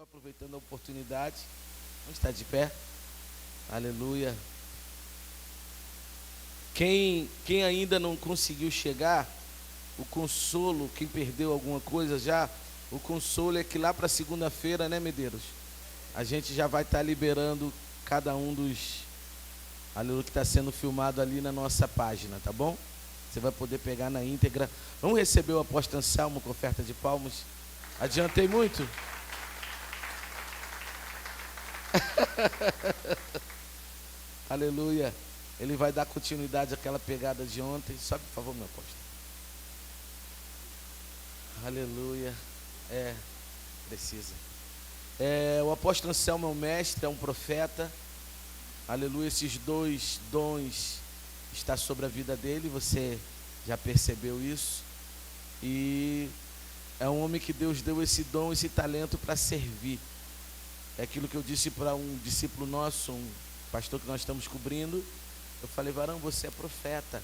aproveitando a oportunidade. Vamos estar de pé. Aleluia. Quem ainda não conseguiu chegar, o consolo, quem perdeu alguma coisa já, o consolo é que lá para segunda-feira, né, Medeiros? A gente já vai estar liberando cada um dos, aleluia, que está sendo filmado ali na nossa página, tá bom? Você vai poder pegar na íntegra. Vamos receber o apóstolo Anselmo com oferta de palmas. Adiantei muito? Aleluia. Ele vai dar continuidade àquela pegada de ontem. Sobe, por favor, meu apóstolo. Aleluia. Precisa. O apóstolo Anselmo é um mestre, é um profeta. Aleluia. Esses dois dons estão sobre a vida dele. Você já percebeu isso? E é um homem que Deus deu esse dom, esse talento para servir. É aquilo que eu disse para um discípulo nosso, um pastor que nós estamos cobrindo. Eu falei, varão, você é profeta.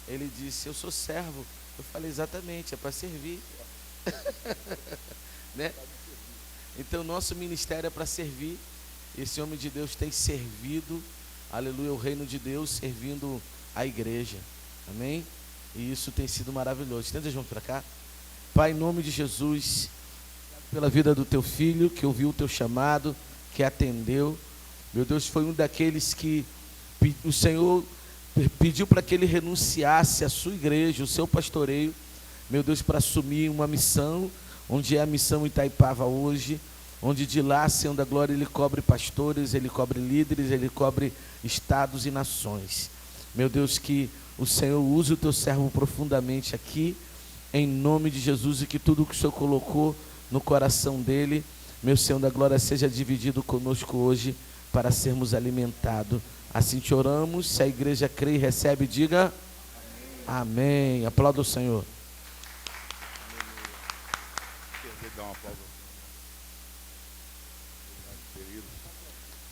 Ele disse, eu sou servo. Eu falei, exatamente, é para servir. Né? Então, nosso ministério é para servir. Esse homem de Deus tem servido, aleluia, o reino de Deus, servindo a igreja. Amém? E isso tem sido maravilhoso. Estenda as mãos para cá. Pai, em nome de Jesus, pela vida do teu filho, que ouviu o teu chamado, que atendeu. Meu Deus, foi um daqueles que o Senhor pediu para que ele renunciasse à sua igreja, o seu pastoreio, meu Deus, para assumir uma missão, onde é a missão Itaipava hoje, onde de lá, Senhor da glória, ele cobre pastores, ele cobre líderes, ele cobre estados e nações. Meu Deus, que o Senhor use o teu servo profundamente aqui, em nome de Jesus, e que tudo que o Senhor colocou no coração dele, meu Senhor da glória, seja dividido conosco hoje para sermos alimentados. Assim te oramos. Se a igreja crê e recebe, diga amém. Amém. Aplauda o Senhor.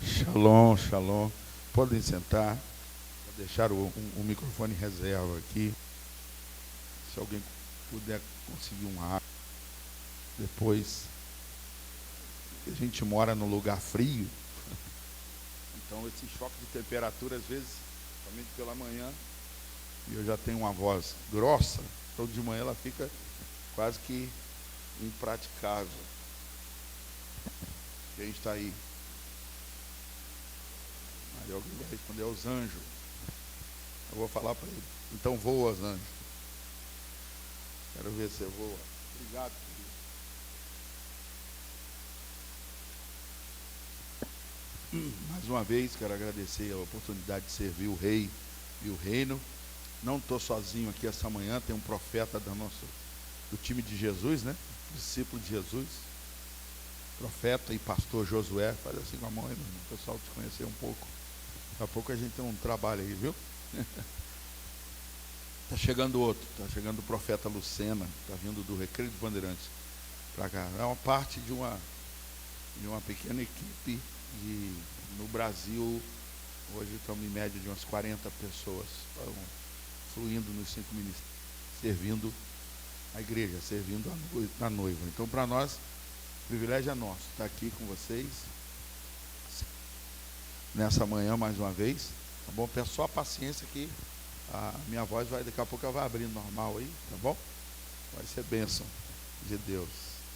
Shalom, shalom. Podem sentar. Vou deixar o microfone em reserva aqui. Se alguém puder conseguir um ar. Depois, a gente mora num lugar frio, então esse choque de temperatura, às vezes, somente pela manhã, e eu já tenho uma voz grossa, então de manhã ela fica quase que impraticável. Quem está aí? Aí alguém vai responder aos anjos. Eu vou falar para ele, então voa, os anjos. Quero ver se voa. Obrigado, querido. Mais uma vez quero agradecer a oportunidade de servir o rei e o reino. Não estou sozinho aqui essa manhã, tem um profeta do time de Jesus, né? Discípulo de Jesus, profeta e pastor Josué. Faz assim com a mão aí, o pessoal te conhecer um pouco. Daqui a pouco a gente tem um trabalho aí, viu? Está chegando outro, está chegando o profeta Lucena, está vindo do Recreio de Bandeirantes para cá. É uma parte de uma pequena equipe no Brasil. Hoje estamos em média de umas 40 pessoas, estão fluindo nos 5 ministérios, servindo a igreja, servindo a noiva. Então, para nós, o privilégio é nosso estar aqui com vocês nessa manhã mais uma vez, tá bom? Peço só a paciência que a minha voz daqui a pouco ela vai abrindo normal aí, tá bom? Vai ser bênção de Deus.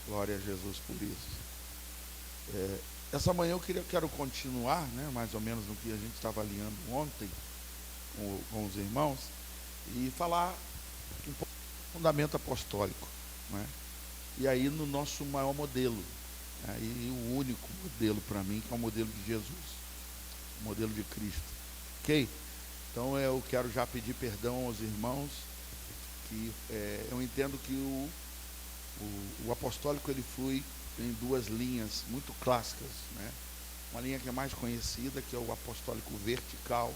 Glória a Jesus por isso. Essa manhã eu quero continuar, né, mais ou menos no que a gente estava alinhando ontem com os irmãos, e falar um pouco do fundamento apostólico, né? E aí no nosso maior modelo, né, e o único modelo para mim, que é o modelo de Jesus, o modelo de Cristo. Ok? Então eu quero já pedir perdão aos irmãos, que eu entendo que o apostólico ele flui em duas linhas muito clássicas, né? Uma linha que é mais conhecida, que é o apostólico vertical.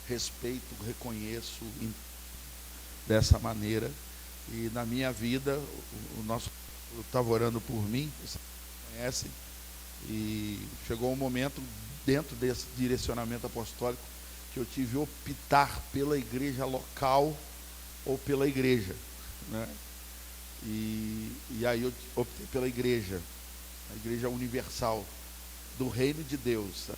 Respeito, reconheço dessa maneira. E na minha vida, o nosso estava orando por mim, vocês conhecem, e chegou um momento dentro desse direcionamento apostólico que eu tive que optar pela igreja local ou pela igreja, né? E aí eu optei pela igreja. a igreja universal do reino de Deus.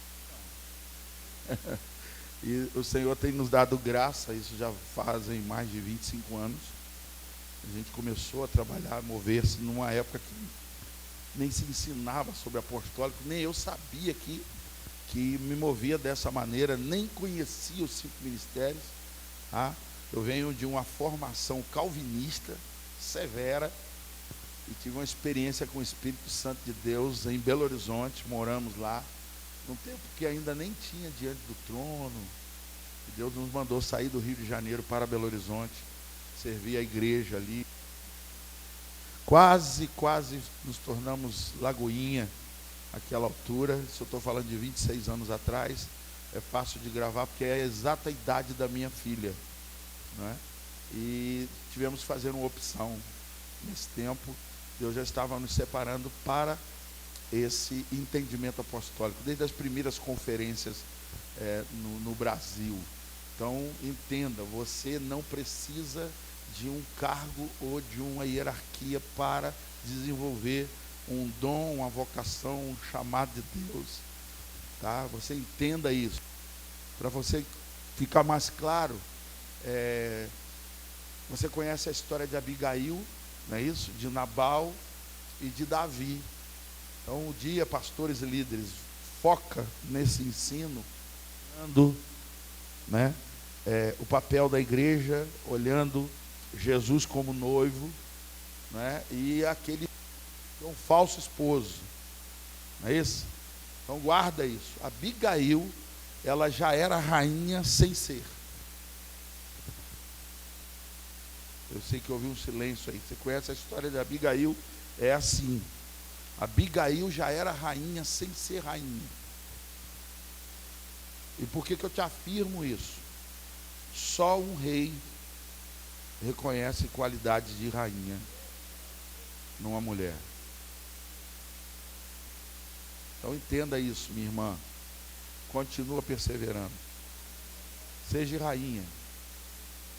E o Senhor tem nos dado graça, isso já fazem mais de 25 anos. A gente começou a trabalhar, a mover-se numa época que nem se ensinava sobre apostólico, nem eu sabia que me movia dessa maneira, nem conhecia os 5 ministérios. Tá? Eu venho de uma formação calvinista, severa, e tive uma experiência com o Espírito Santo de Deus em Belo Horizonte, moramos lá, num tempo que ainda nem tinha Diante do Trono. E Deus nos mandou sair do Rio de Janeiro para Belo Horizonte, servir a igreja ali. Quase nos tornamos Lagoinha, àquela altura. Isso eu estou falando de 26 anos atrás. É fácil de gravar, porque é a exata idade da minha filha, não é? E tivemos que fazer uma opção. Nesse tempo, Deus já estava nos separando para esse entendimento apostólico, desde as primeiras conferências no Brasil. Então, entenda, você não precisa de um cargo ou de uma hierarquia para desenvolver um dom, uma vocação, um chamado de Deus. Tá? Você entenda isso. Para você ficar mais claro, você conhece a história de Abigail, não é isso? De Nabal e de Davi. Então, um dia, pastores e líderes, foca nesse ensino, olhando, né, o papel da igreja, olhando Jesus como noivo, né, e aquele um falso esposo, não é isso? Então guarda isso. Abigail, ela já era rainha sem ser. Eu sei que houve um silêncio aí. Você conhece a história de Abigail? É assim. Abigail já era rainha sem ser rainha. E por que eu te afirmo isso? Só um rei reconhece qualidade de rainha numa mulher. Então entenda isso, minha irmã. Continua perseverando. Seja rainha.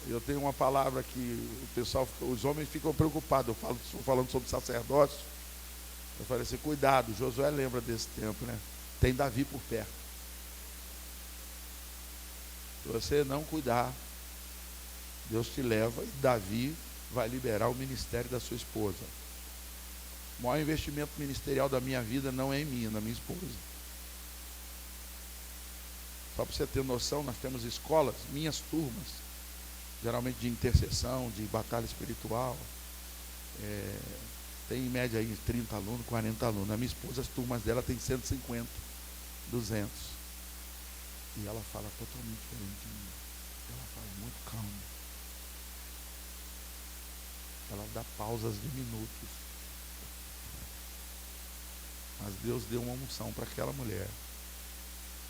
Eu tenho uma palavra que o pessoal, os homens ficam preocupados. Estou falando sobre sacerdócio. Eu falei assim, cuidado, Josué lembra desse tempo, né? Tem Davi por perto. Se você não cuidar, Deus te leva e Davi vai liberar o ministério da sua esposa. O maior investimento ministerial da minha vida não é em mim, é na minha esposa. Só para você ter noção, nós temos escolas, minhas turmas, geralmente de intercessão, de batalha espiritual, tem em média aí 30 alunos, 40 alunos. A minha esposa, as turmas dela tem 150, 200. E ela fala totalmente diferente de mim. Ela fala muito calma. Ela dá pausas de minutos. Mas Deus deu uma unção para aquela mulher.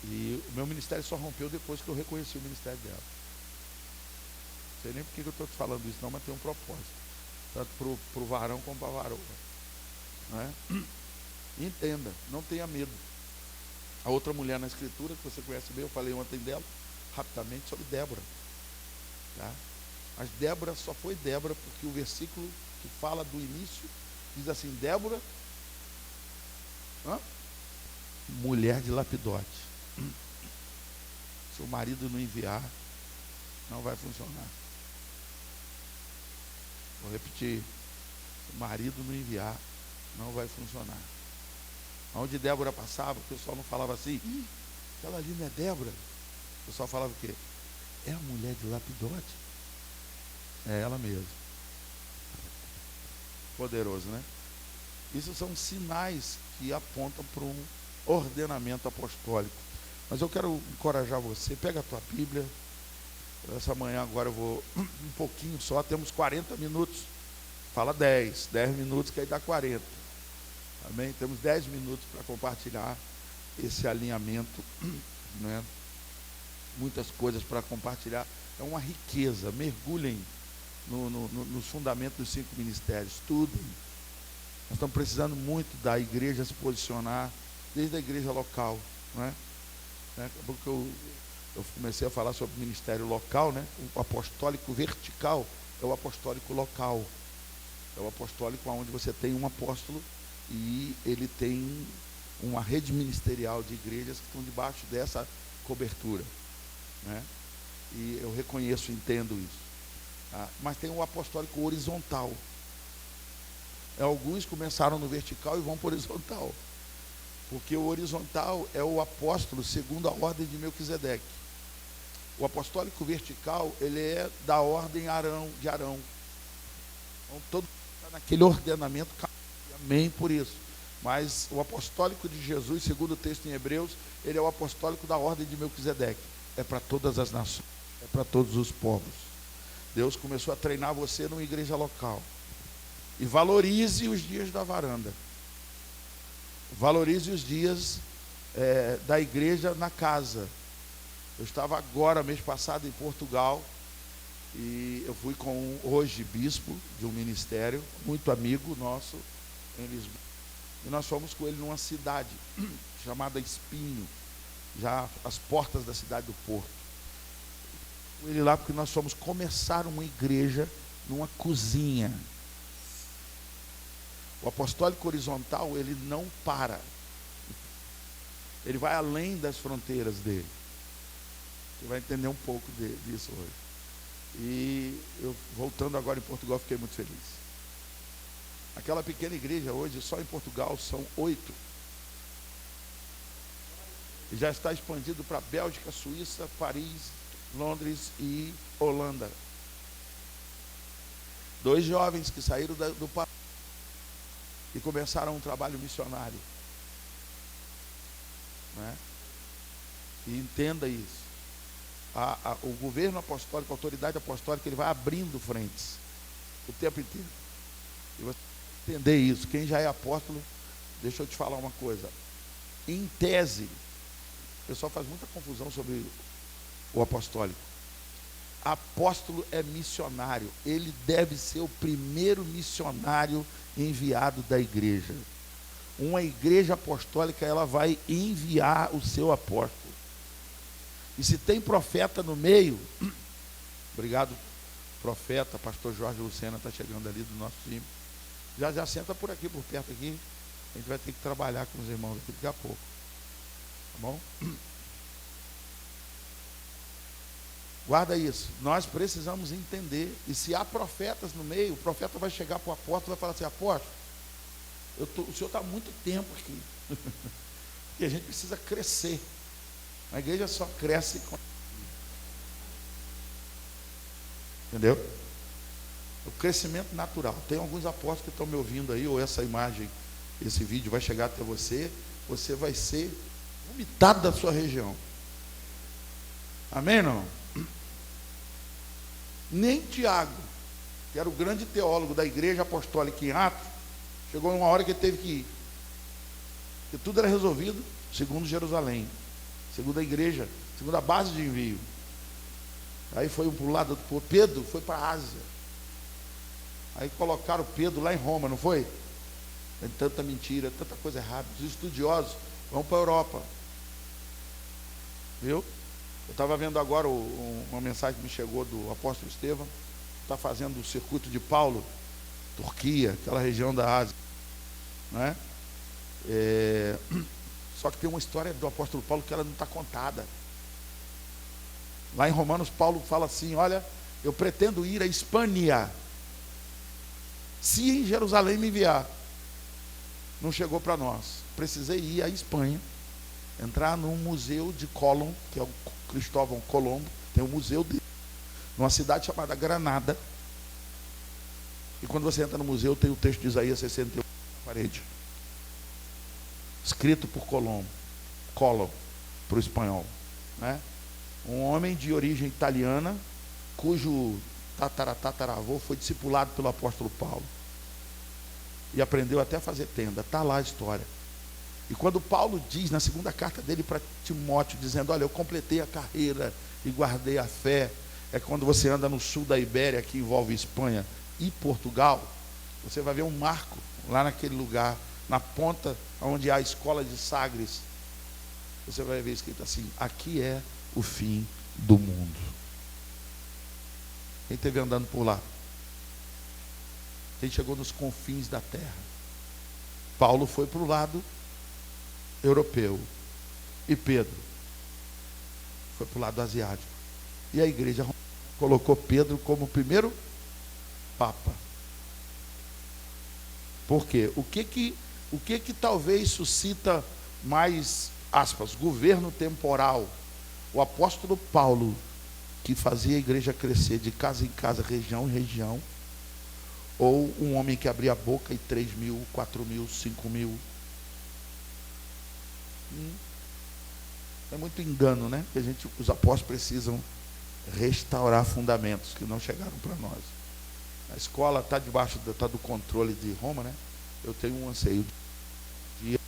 E o meu ministério só rompeu depois que eu reconheci o ministério dela. Não sei nem por que eu estou te falando isso, não, mas tem um propósito. Tanto para o varão como para a varoa. Não é? Entenda, não tenha medo. A outra mulher na escritura, que você conhece bem, eu falei ontem dela, rapidamente, sobre Débora. Tá? Mas Débora só foi Débora porque o versículo que fala do início diz assim, Débora, mulher de Lapidote. Se o marido não enviar, não vai funcionar. Vou repetir. Se o marido não enviar, não vai funcionar. Onde Débora passava, o pessoal não falava assim, aquela ali não é Débora. O pessoal falava o quê? É a mulher de Lapidote. É ela mesma. Poderoso, né? Isso são sinais que apontam para um ordenamento apostólico. Mas eu quero encorajar você, pega a tua Bíblia. Essa manhã agora eu vou um pouquinho só, temos 40 minutos. Fala 10 minutos que aí dá 40. Amém? Temos 10 minutos para compartilhar esse alinhamento, né? Muitas coisas para compartilhar. É uma riqueza. Mergulhem nos fundamentos dos 5 ministérios. Estudem. Nós estamos precisando muito da igreja se posicionar, desde a igreja local, não é? Porque eu comecei a falar sobre o ministério local, né? O apostólico vertical é o apostólico local. É o apostólico onde você tem um apóstolo e ele tem uma rede ministerial de igrejas que estão debaixo dessa cobertura, né? E eu reconheço, entendo isso. Mas tem o apostólico horizontal. Alguns começaram no vertical e vão para o horizontal, porque o horizontal é o apóstolo segundo a ordem de Melquisedeque. O apostólico vertical, ele é da ordem de Arão. Então, todo mundo está naquele ordenamento, amém por isso. Mas o apostólico de Jesus, segundo o texto em Hebreus, ele é o apostólico da ordem de Melquisedeque. É para todas as nações, é para todos os povos. Deus começou a treinar você numa igreja local. E valorize os dias da varanda. Valorize os dias da igreja na casa. Eu estava agora, mês passado, em Portugal, e eu fui com hoje bispo de um ministério, muito amigo nosso, em Lisboa. E nós fomos com ele numa cidade chamada Espinho, já às portas da cidade do Porto. Com ele lá porque nós fomos começar uma igreja numa cozinha. O apostólico horizontal, ele não para. Ele vai além das fronteiras dele. Você vai entender um pouco disso hoje. E eu, voltando agora em Portugal, fiquei muito feliz. Aquela pequena igreja hoje, só em Portugal, são 8. E já está expandido para Bélgica, Suíça, Paris, Londres e Holanda. 2 jovens que saíram do país e começaram um trabalho missionário, né? E entenda isso. O governo apostólico, a autoridade apostólica, ele vai abrindo frentes o tempo inteiro. E você entender isso. Quem já é apóstolo, deixa eu te falar uma coisa. Em tese, o pessoal faz muita confusão sobre o apostólico. Apóstolo é missionário. Ele deve ser o primeiro missionário enviado da igreja. Uma igreja apostólica, ela vai enviar o seu apóstolo. E se tem profeta no meio, obrigado, profeta, pastor Jorge Lucena está chegando ali do nosso time. Já senta por aqui, por perto aqui. A gente vai ter que trabalhar com os irmãos aqui daqui a pouco. Tá bom? Guarda isso. Nós precisamos entender. E se há profetas no meio, o profeta vai chegar para o apóstolo e vai falar assim: apóstolo, o senhor está há muito tempo aqui. E a gente precisa crescer. A igreja só cresce com... Entendeu? O crescimento natural. Tem alguns apóstolos que estão me ouvindo aí, ou essa imagem, esse vídeo vai chegar até você. Você vai ser vomitado da sua região. Amém, não? Nem Tiago, que era o grande teólogo da igreja apostólica em Atos, chegou uma hora que ele teve que ir. Porque tudo era resolvido segundo Jerusalém, segundo a igreja, segundo a base de envio. Aí foi um para o lado, Pedro foi para a Ásia. Aí colocaram Pedro lá em Roma, não foi? Tem tanta mentira, tanta coisa errada. Os estudiosos vão para a Europa. Viu? Eu estava vendo agora uma mensagem que me chegou do apóstolo Estevão. Está fazendo o circuito de Paulo, Turquia, aquela região da Ásia, né? Só que tem uma história do apóstolo Paulo que ela não está contada. Lá em Romanos, Paulo fala assim: olha, eu pretendo ir à Espanha, se em Jerusalém me enviar. Não chegou para nós. Precisei ir à Espanha, entrar num museu de Colón, que é o Cristóvão Colombo, tem um museu dele, numa cidade chamada Granada. E quando você entra no museu, tem o texto de Isaías 61 na parede, escrito por Colombo, para o espanhol, né? Um homem de origem italiana, cujo tataravô foi discipulado pelo apóstolo Paulo e aprendeu até a fazer tenda. Está lá a história. E quando Paulo diz na segunda carta dele para Timóteo, dizendo: olha, eu completei a carreira e guardei a fé, é quando você anda no sul da Ibéria, que envolve Espanha e Portugal, você vai ver um marco lá naquele lugar, na ponta onde há a escola de Sagres. Você vai ver escrito assim: aqui é o fim do mundo. Quem esteve andando por lá? Quem chegou nos confins da terra? Paulo foi para o lado europeu e Pedro foi para o lado asiático. E a igreja colocou Pedro como primeiro papa. Por quê? O que talvez suscita mais, aspas, governo temporal? O apóstolo Paulo, que fazia a igreja crescer de casa em casa, região em região, ou um homem que abria a boca e 3.000, 4.000, 5.000? É muito engano, né? Que os apóstolos precisam restaurar fundamentos que não chegaram para nós. A escola está do controle de Roma, né? Eu tenho um anseio de ir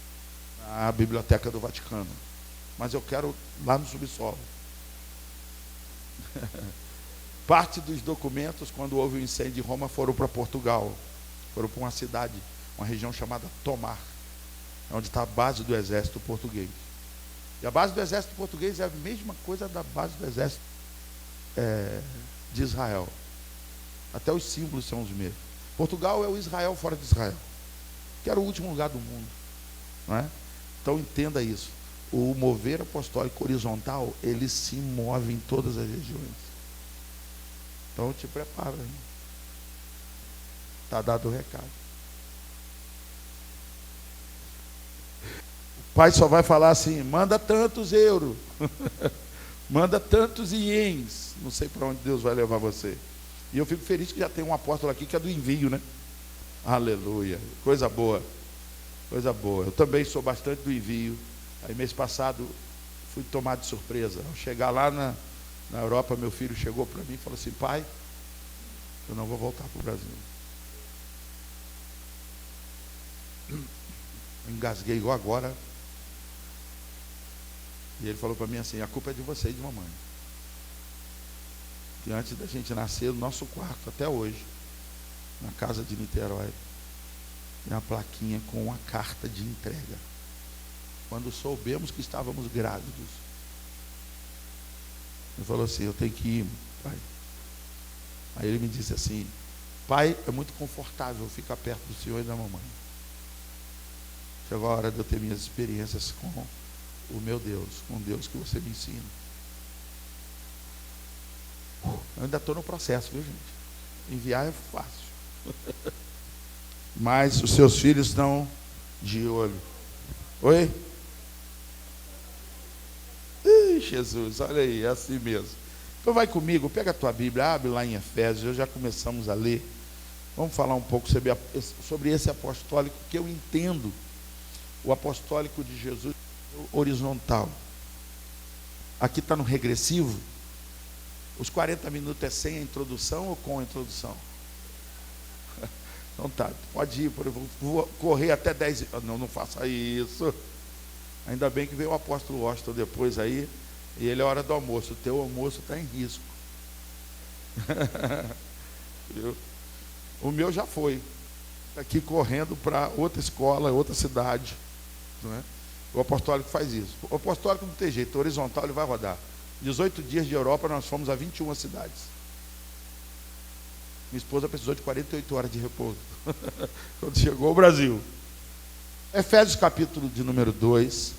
à Biblioteca do Vaticano, mas eu quero lá no subsolo. Parte dos documentos, quando houve o incêndio de Roma, foram para Portugal, foram para uma cidade, uma região chamada Tomar, onde está a base do exército português. E a base do exército português é a mesma coisa da base do exército de Israel. Até os símbolos são os mesmos. Portugal é o Israel fora de Israel, que era o último lugar do mundo, não é? Então entenda isso. O mover apostólico horizontal, ele se move em todas as regiões. Então te prepara, está dado o recado. O pai só vai falar assim: manda tantos euros, manda tantos ienes. Não sei para onde Deus vai levar você. E eu fico feliz que já tem um apóstolo aqui que é do envio, né? Aleluia, coisa boa, coisa boa. Eu também sou bastante do envio. Aí mês passado fui tomado de surpresa. Ao chegar lá na Europa, meu filho chegou para mim e falou assim: pai, eu não vou voltar para o Brasil. Eu engasguei igual agora. E ele falou para mim assim: a culpa é de você e de mamãe. Que antes da gente nascer, no nosso quarto, até hoje, na casa de Niterói, tem uma plaquinha com uma carta de entrega. Quando soubemos que estávamos grávidos, ele falou assim: eu tenho que ir, pai. Aí ele me disse assim: pai, é muito confortável ficar perto do senhor e da mamãe. Chegou a hora de eu ter minhas experiências com o meu Deus, com Deus que você me ensina. Eu ainda estou no processo, viu, gente? Enviar é fácil. Mas os seus filhos estão de olho. Oi? Ih, Jesus, olha aí, é assim mesmo. Então vai comigo, pega a tua Bíblia, abre lá em Efésios, já começamos a ler. Vamos falar um pouco sobre esse apostólico que eu entendo, o apostólico de Jesus horizontal. Aqui está no regressivo. Os 40 minutos é sem a introdução ou com a introdução? Então tá, pode ir, vou correr até 10. Não, não faça isso. Ainda bem que veio o apóstolo Washington depois aí, e ele é hora do almoço. O teu almoço está em risco. O meu já foi. Está aqui correndo para outra escola, outra cidade. Não é? O apostólico faz isso. O apostólico não tem jeito, o horizontal ele vai rodar. 18 dias de Europa, nós fomos a 21 cidades. Minha esposa precisou de 48 horas de repouso quando chegou ao Brasil. Efésios capítulo de número 2.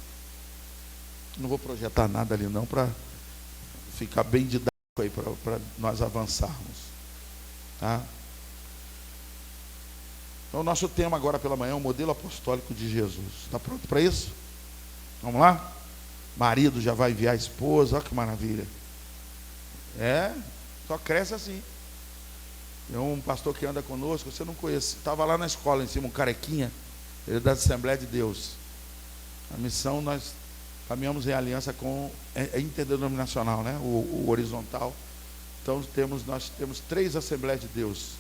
Não vou projetar nada ali não, para ficar bem didático aí, para nós avançarmos. Tá? Então o nosso tema agora pela manhã é o modelo apostólico de Jesus. Está pronto para isso? Vamos lá? Marido já vai enviar a esposa, olha que maravilha. Só cresce assim. Tem um pastor que anda conosco, você não conhece, estava lá na escola em cima, um carequinha, ele é da Assembleia de Deus. A missão, nós caminhamos em aliança com, é interdenominacional, né? O horizontal. Então nós temos 3 Assembleias de Deus.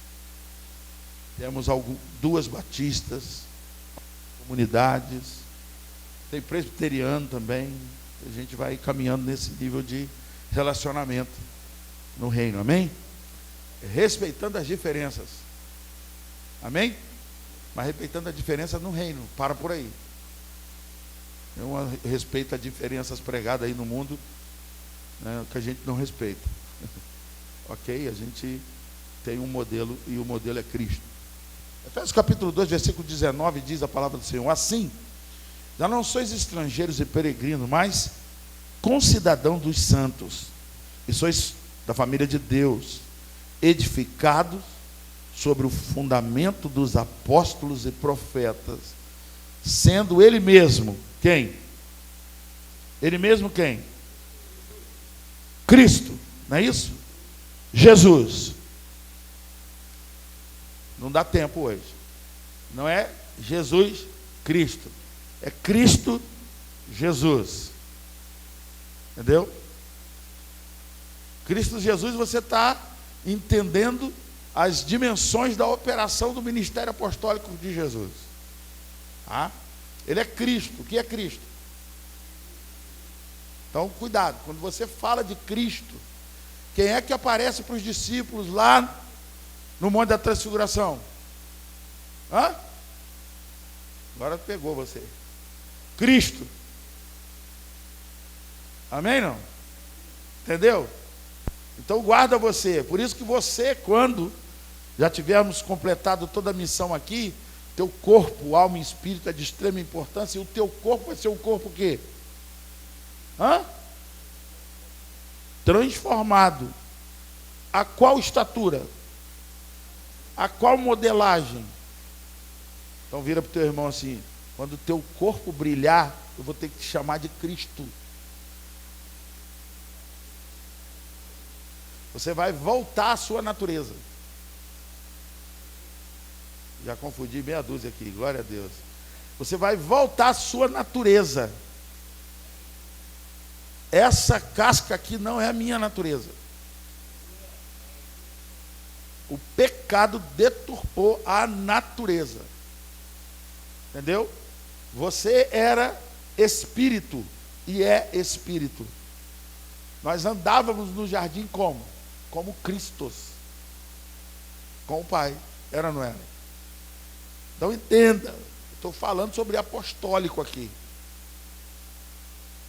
Temos 2 batistas, comunidades, tem presbiteriano também. A gente vai caminhando nesse nível de relacionamento no reino, amém? Respeitando as diferenças, amém? Mas respeitando a diferença no reino, para por aí. Eu respeito as diferenças pregadas aí no mundo, né, que a gente não respeita. Ok? A gente tem um modelo e o modelo é Cristo. Efésios capítulo 2, versículo 19, diz a palavra do Senhor: assim, já não sois estrangeiros e peregrinos, mas concidadãos dos santos, e sois da família de Deus, edificados sobre o fundamento dos apóstolos e profetas, sendo Ele mesmo, quem? Ele mesmo quem? Cristo, não é isso? Jesus. Não dá tempo hoje. Não é Jesus Cristo. É Cristo Jesus. Entendeu? Cristo Jesus, você está entendendo as dimensões da operação do ministério apostólico de Jesus. Ah? Ele é Cristo. O que é Cristo? Então, cuidado. Quando você fala de Cristo, quem é que aparece para os discípulos lá no Monte da Transfiguração? Hã? Agora pegou você. Cristo. Amém, não? Entendeu? Então guarda você. Por isso que você, quando já tivermos completado toda a missão aqui, teu corpo, alma e espírito é de extrema importância. E o teu corpo vai ser um corpo o quê? Hã? Transformado. A qual estatura? A qual modelagem? Então vira para o teu irmão assim: quando o teu corpo brilhar, eu vou ter que te chamar de Cristo. Você vai voltar à sua natureza. Já confundi meia dúzia aqui, glória a Deus. Você vai voltar à sua natureza. Essa casca aqui não é a minha natureza. O pecado deturpou a natureza. Entendeu? Você era espírito e é espírito. Nós andávamos no jardim como? Como Cristos. Com o Pai. Era ou não era? Então entenda. Estou falando sobre apostólico aqui.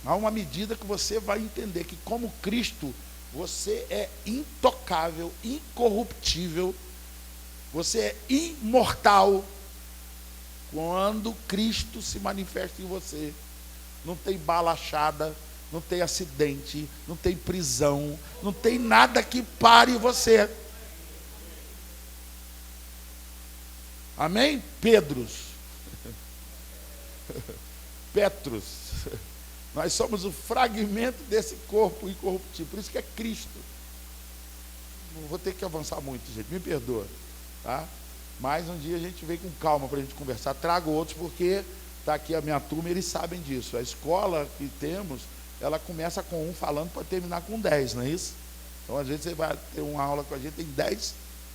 Há uma medida que você vai entender que como Cristo, você é intocável, incorruptível, você é imortal quando Cristo se manifesta em você. Não tem bala achada, não tem acidente, não tem prisão, não tem nada que pare você. Amém? Pedros. Petros. Nós somos o fragmento desse corpo incorruptível. Por isso que é Cristo. Não vou ter que avançar muito, gente. Me perdoa. Tá? Mas um dia a gente vem com calma para a gente conversar. Trago outros porque está aqui a minha turma e eles sabem disso. A escola que temos, ela começa com 1 falando para terminar com 10, não é isso? Então às vezes você vai ter uma aula com a gente, tem 10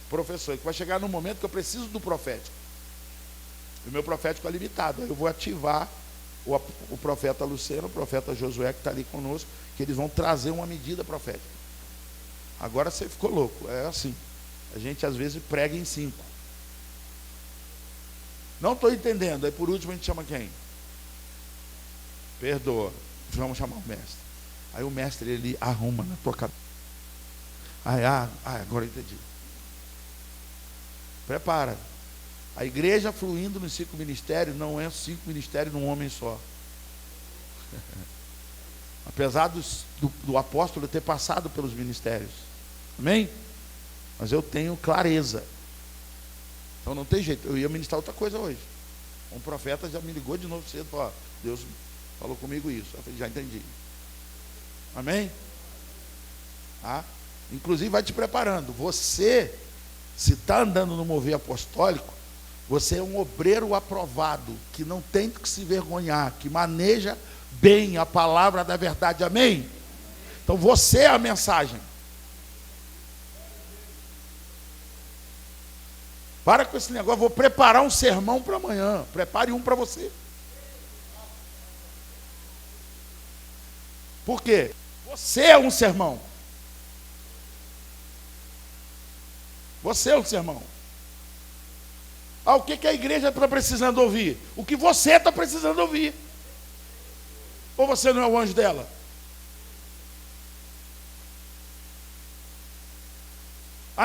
professores, que vai chegar num momento que eu preciso do profético. O meu profético é limitado. Aí eu vou ativar o profeta Luciano, o profeta Josué que está ali conosco, que eles vão trazer uma medida profética. Agora você ficou louco. É assim. A gente às vezes prega em 5. Não estou entendendo. Aí por último a gente chama quem? Perdoa. Vamos chamar o mestre. Aí o mestre ele arruma na tua cabeça. Agora eu entendi. Prepara. A igreja fluindo nos 5 ministérios não é 5 ministérios num homem só. Apesar do apóstolo ter passado pelos ministérios. Amém? Mas eu tenho clareza. Então não tem jeito. Eu ia ministrar outra coisa hoje. Um profeta já me ligou de novo cedo. Falou: Deus falou comigo isso. Eu falei: já entendi. Amém? Inclusive vai te preparando. Você, se está andando no mover apostólico, você é um obreiro aprovado, que não tem que se vergonhar, que maneja bem a palavra da verdade. Amém? Então você é a mensagem. Para com esse negócio. Vou preparar um sermão para amanhã. Prepare um para você. Por quê? Você é um sermão. Você é um sermão. O que a igreja está precisando ouvir? O que você está precisando ouvir. Ou você não é o anjo dela?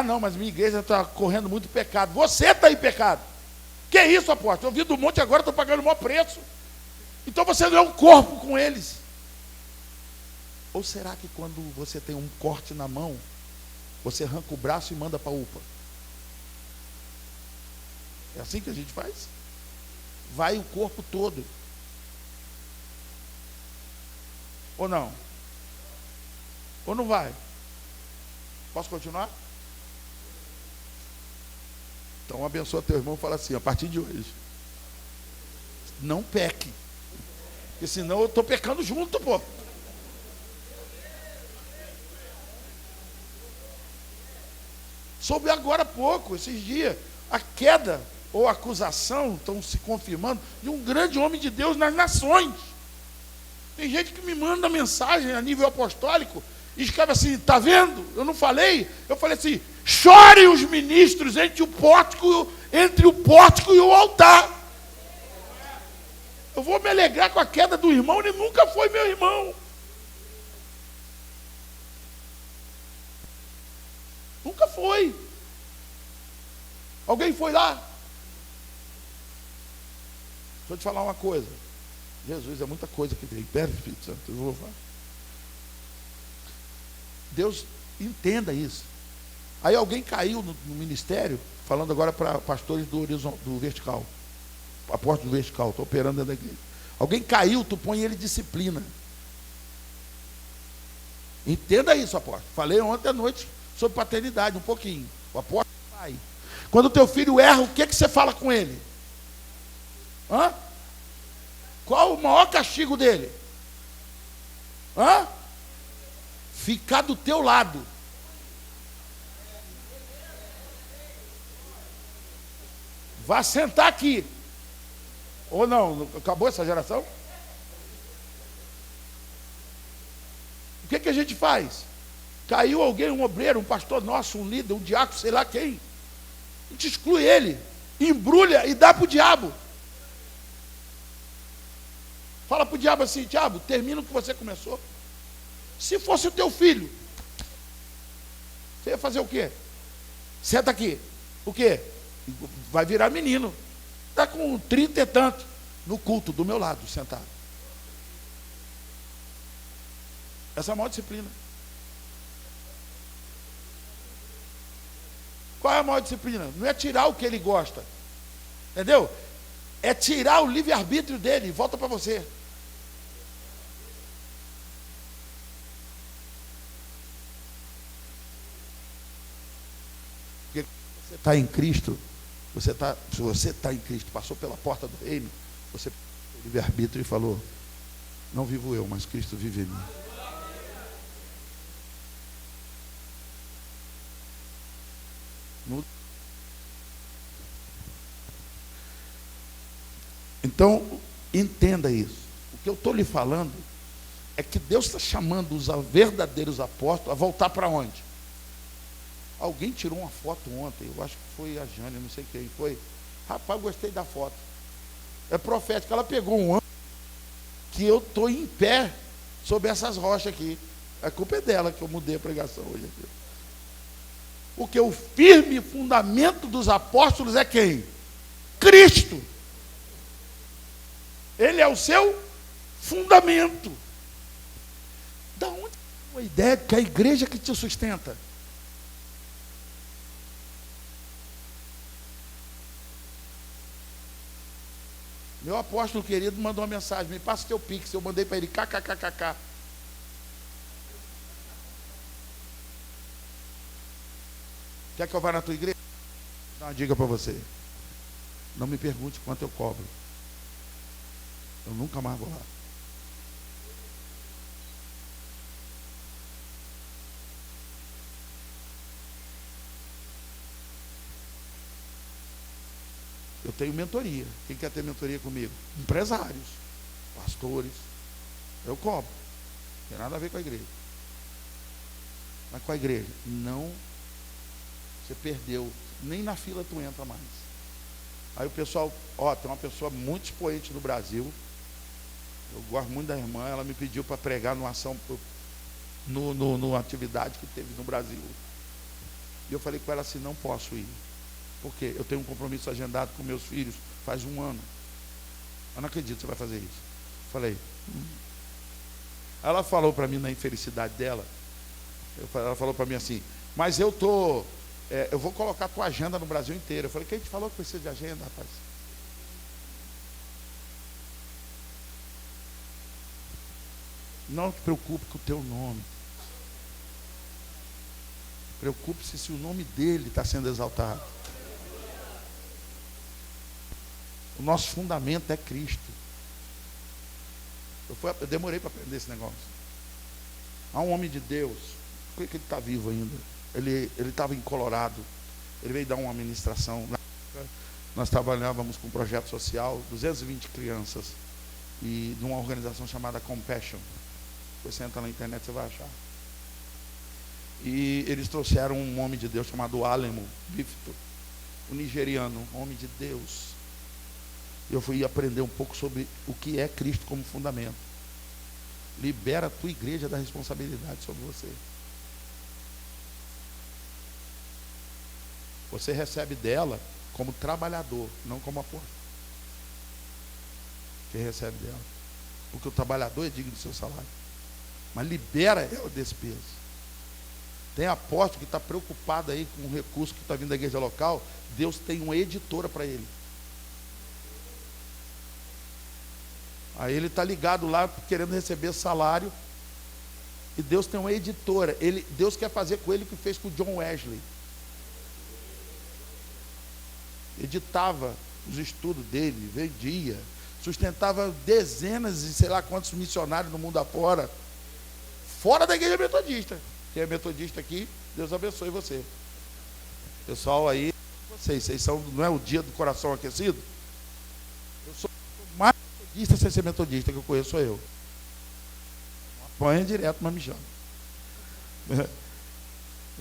Não, mas minha igreja está correndo muito pecado. Você está em pecado. Que isso, apóstolo? Eu vim do monte agora, estou pagando o maior preço. Então você não é um corpo com eles. Ou será que quando você tem um corte na mão, você arranca o braço e manda para a UPA? É assim que a gente faz? Vai o corpo todo. Ou não? Ou não vai? Posso continuar? Então abençoa teu irmão e fala assim, a partir de hoje, não peque. Porque senão eu estou pecando junto, pô. Soube agora há pouco, esses dias, a queda ou a acusação estão se confirmando de um grande homem de Deus nas nações. Tem gente que me manda mensagem a nível apostólico e escreve assim, está vendo? Eu não falei? Eu falei assim, chorem os ministros entre o pórtico e o altar. Eu vou me alegrar com a queda do irmão, ele nunca foi meu irmão. Nunca foi. Alguém foi lá? Deixa eu te falar uma coisa. Jesus, é muita coisa que tem. Pera, Espírito Santo, eu vou falar. Deus entenda isso. Aí alguém caiu no ministério, falando agora para pastores do vertical. Apóstolo do vertical, estou operando dentro da igreja. Alguém caiu, tu põe ele disciplina. Entenda isso, apóstolo. Falei ontem à noite sobre paternidade, um pouquinho. O apóstolo pai. Quando o teu filho erra, o que você fala com ele? Hã? Qual o maior castigo dele? Hã? Ficar do teu lado. Vá sentar aqui. Ou não? Acabou essa geração? O que a gente faz? Caiu alguém, um obreiro, um pastor nosso, um líder, um diácono, sei lá quem. A gente exclui ele, embrulha e dá para o diabo. Fala para o diabo assim, diabo, termina o que você começou. Se fosse o teu filho, você ia fazer o quê? Senta aqui. O quê? Vai virar menino. Está com 30 e tanto no culto do meu lado, sentado. Essa é a maior disciplina. Qual é a maior disciplina? Não é tirar o que ele gosta. Entendeu? É tirar o livre-arbítrio dele e volta para você. Porque você está em Cristo, se você está em Cristo, passou pela porta do reino, você tem o livre-arbítrio e falou, não vivo eu, mas Cristo vive em mim. Então, entenda isso. O que eu estou lhe falando é que Deus está chamando os verdadeiros apóstolos a voltar para onde? Alguém tirou uma foto ontem, eu acho que foi a Jane, não sei quem foi. Rapaz, eu gostei da foto. É profética, ela pegou um ano que eu estou em pé sobre essas rochas aqui. A culpa é dela que eu mudei a pregação hoje aqui. Porque o firme fundamento dos apóstolos é quem? Cristo. Ele é o seu fundamento. Da onde a ideia que a igreja que te sustenta? Meu apóstolo querido mandou uma mensagem, me passa o teu pix, eu mandei para ele kkkk. Quer que eu vá na tua igreja? Vou dar uma dica para você. Não me pergunte quanto eu cobro. Eu nunca mais vou lá. Eu tenho mentoria. Quem quer ter mentoria comigo? Empresários, pastores. Eu cobro. Não tem nada a ver com a igreja. Mas com a igreja, não. Você perdeu. Nem na fila tu entra mais. Aí o pessoal, tem uma pessoa muito expoente no Brasil. Eu gosto muito da irmã, ela me pediu para pregar numa ação, numa atividade que teve no Brasil. E eu falei com ela assim, não posso ir. Porque eu tenho um compromisso agendado com meus filhos faz 1 ano. Eu não acredito que você vai fazer isso. Falei. Ela falou para mim na infelicidade dela. Ela falou para mim assim, mas eu vou colocar a tua agenda no Brasil inteiro. Eu falei, quem te falou que precisa de agenda, rapaz? Não te preocupe com o teu nome. Preocupe-se se o nome dele está sendo exaltado. O nosso fundamento é Cristo. Eu demorei para aprender esse negócio. Há um homem de Deus, por que ele está vivo ainda? Ele estava em Colorado, ele veio dar uma ministração. Nós trabalhávamos com um projeto social, 220 crianças, e de uma organização chamada Compassion. Você entra na internet, você vai achar. E eles trouxeram um homem de Deus chamado Alemo Bifto, um nigeriano, um homem de Deus. Eu fui aprender um pouco sobre o que é Cristo como fundamento. Libera a tua igreja da responsabilidade sobre você. Você recebe dela como trabalhador, não como apóstolo. Você recebe dela. Porque o trabalhador é digno do seu salário. Mas libera ela desse peso. Tem apóstolo que está preocupado aí com o recurso que está vindo da igreja local. Deus tem uma editora para ele. Aí ele está ligado lá querendo receber salário. E Deus tem uma editora. Deus quer fazer com ele o que fez com o John Wesley. Editava os estudos dele, vendia, sustentava dezenas e sei lá quantos missionários no mundo afora, fora da igreja metodista. Quem é metodista aqui, Deus abençoe você. Pessoal aí, vocês são, não é o dia do coração aquecido? Eu sou mais metodista sem ser metodista que eu conheço, sou eu. Apanha direto, mas me chama.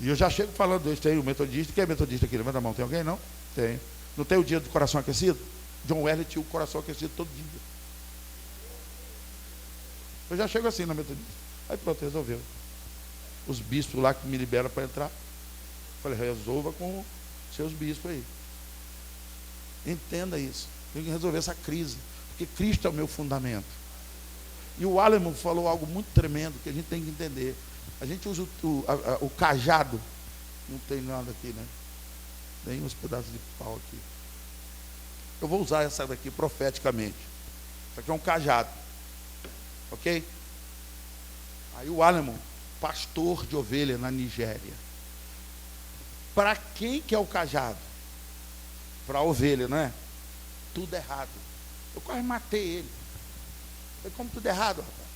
E eu já chego falando isso, tem o metodista, quem é metodista aqui? Levanta a mão, tem alguém? Não? Tem. Não tem o dia do coração aquecido? John Wesley tinha o coração aquecido todo dia. Eu já chego assim na metodista. Aí pronto, resolveu. Os bispos lá que me liberam para entrar. Falei, resolva com seus bispos aí. Entenda isso. Tem que resolver essa crise. Porque Cristo é o meu fundamento. E o Alemão falou algo muito tremendo que a gente tem que entender. A gente usa o cajado. Não tem nada aqui, né? Tem uns pedaços de pau aqui. Eu vou usar essa daqui profeticamente. Isso aqui é um cajado. Ok? Aí o Alemão, pastor de ovelha na Nigéria. Para quem que é o cajado? Para a ovelha, não é? Tudo errado. Eu quase matei ele. Falei, como tudo errado, rapaz?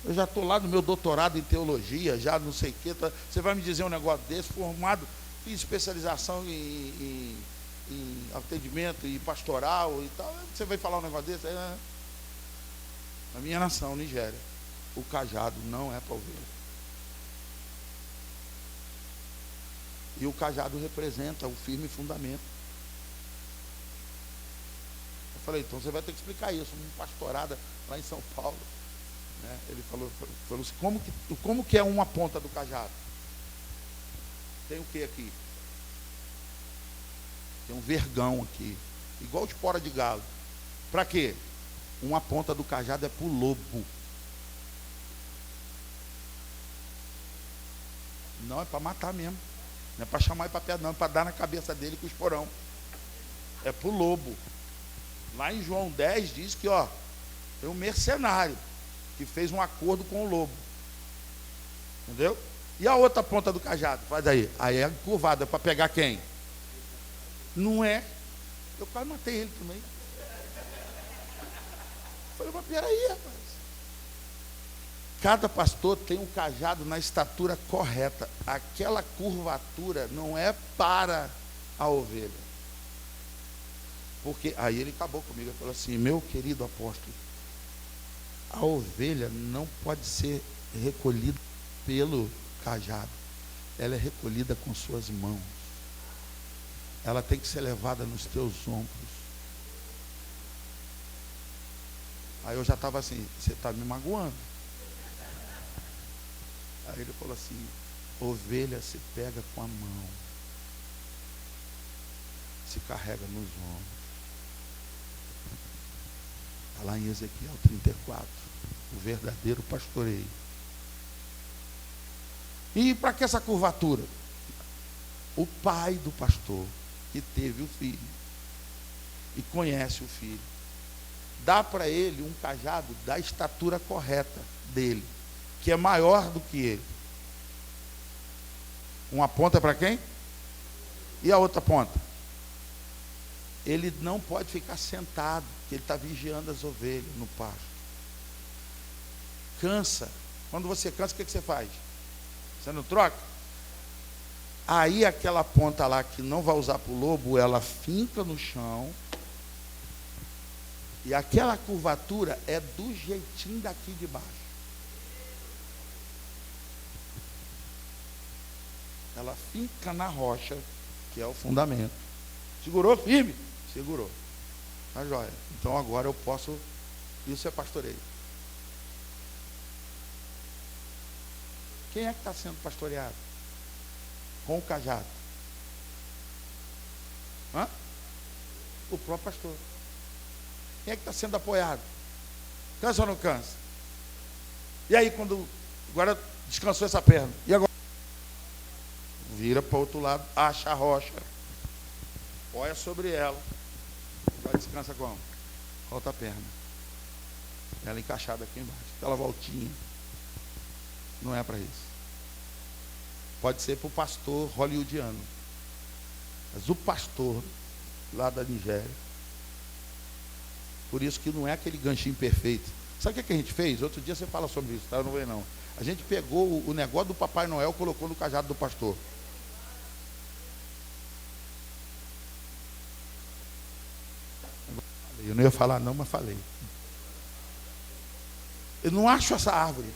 Eu já estou lá no meu doutorado em teologia, já não sei o que. Você vai me dizer um negócio desse, formado, fiz especialização em atendimento e pastoral e tal. Você vai falar um negócio desse? Na minha nação, Nigéria, o cajado não é para ovelha. E o cajado representa o firme fundamento. Eu falei, então você vai ter que explicar isso. Uma pastorada lá em São Paulo, né? Ele falou assim, como que é uma ponta do cajado? Tem o que aqui? Tem um vergão aqui, igual de espora de galo. Para quê? Uma ponta do cajado é para o lobo. Não, é para matar mesmo. Não é para chamar ele para perto, não, é para dar na cabeça dele com o esporão. É para o lobo. Lá em João 10 diz que, tem um mercenário que fez um acordo com o lobo. Entendeu? E a outra ponta do cajado? Faz aí. Aí é curvada para pegar quem? Não é. Eu quase matei ele também. Falei, mas peraí, rapaz. Cada pastor tem um cajado na estatura correta. Aquela curvatura não é para a ovelha. Porque aí ele acabou comigo. Ele falou assim, meu querido apóstolo, a ovelha não pode ser recolhida pelo cajado. Ela é recolhida com suas mãos. Ela tem que ser levada nos teus ombros. Aí eu já estava assim, você está me magoando. Aí ele falou assim, ovelha se pega com a mão. se carrega nos ombros. Está lá em Ezequiel 34, o verdadeiro pastoreio. E para que essa curvatura? O pai do pastor, que teve o filho, e conhece o filho, dá para ele um cajado da estatura correta dele, que é maior do que ele. Uma ponta para quem? E a outra ponta? Ele não pode ficar sentado, porque ele está vigiando as ovelhas no pasto. Cansa. Quando você cansa, o que você faz? Você não troca? Aí aquela ponta lá que não vai usar para o lobo, ela finca no chão. E aquela curvatura é do jeitinho daqui de baixo. Ela fica na rocha, que é o fundamento. Segurou firme? Segurou. Tá joia. Então agora eu posso. Isso é pastoreio. Quem é que está sendo pastoreado? Com o cajado. Hã? O próprio pastor. Quem é que está sendo apoiado? Cansa ou não cansa? E aí, quando agora descansou essa perna, e agora? Vira para o outro lado, acha a rocha, apoia sobre ela, agora descansa como? Com a outra perna. Ela encaixada aqui embaixo, aquela voltinha. Não é para isso. Pode ser para o pastor hollywoodiano, mas o pastor lá da Nigéria, por isso que não é aquele ganchinho perfeito. Sabe o que a gente fez? Outro dia você fala sobre isso, tá? Eu não vou não. A gente pegou o negócio do Papai Noel e colocou no cajado do pastor. Eu não ia falar não, mas falei. Eu não acho essa árvore.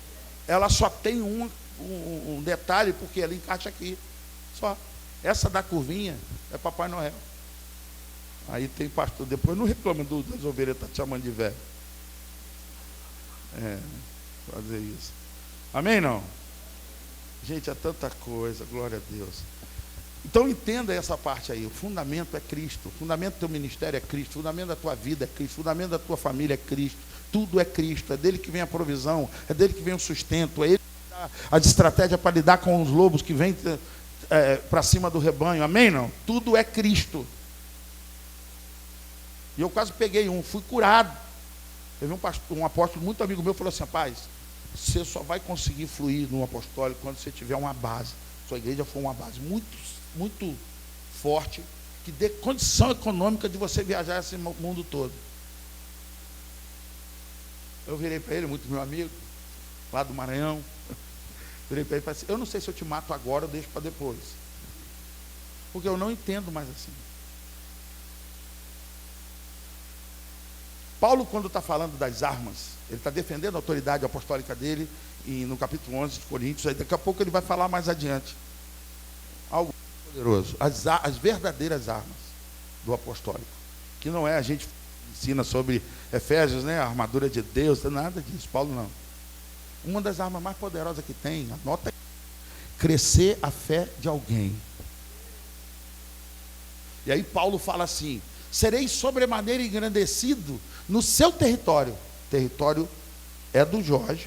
Ela só tem um detalhe, porque ela encaixa aqui. Só. Essa da curvinha é Papai Noel. Aí tem pastor, depois não reclama das ovelhas, está te chamando de velho. Fazer isso. Amém, não? Gente, é tanta coisa, glória a Deus. Então entenda essa parte aí, o fundamento é Cristo, o fundamento do teu ministério é Cristo, o fundamento da tua vida é Cristo, o fundamento da tua família é Cristo, tudo é Cristo, é dele que vem a provisão, é dele que vem o sustento, é ele que dá a estratégia para lidar com os lobos que vêm para cima do rebanho, amém, não? Tudo é Cristo. E eu quase peguei fui curado. Teve um apóstolo muito amigo meu, falou assim: rapaz, você só vai conseguir fluir no apostólico quando você tiver uma base. Sua igreja for uma base muito, muito forte, que dê condição econômica de você viajar esse mundo todo. Eu virei para ele, muito meu amigo, lá do Maranhão, virei para ele e falei assim: eu não sei se eu te mato agora ou deixo para depois, porque eu não entendo mais assim. Paulo, quando está falando das armas, ele está defendendo a autoridade apostólica dele, e no capítulo 11 de Coríntios, aí daqui a pouco ele vai falar mais adiante. Algo poderoso. As verdadeiras armas do apostólico, que não é, a gente ensina sobre Efésios, né, a armadura de Deus, não é nada disso, Paulo não. Uma das armas mais poderosas que tem, anota aí, crescer a fé de alguém. E aí Paulo fala assim: serei sobremaneira engrandecido no seu território. O território é do Jorge,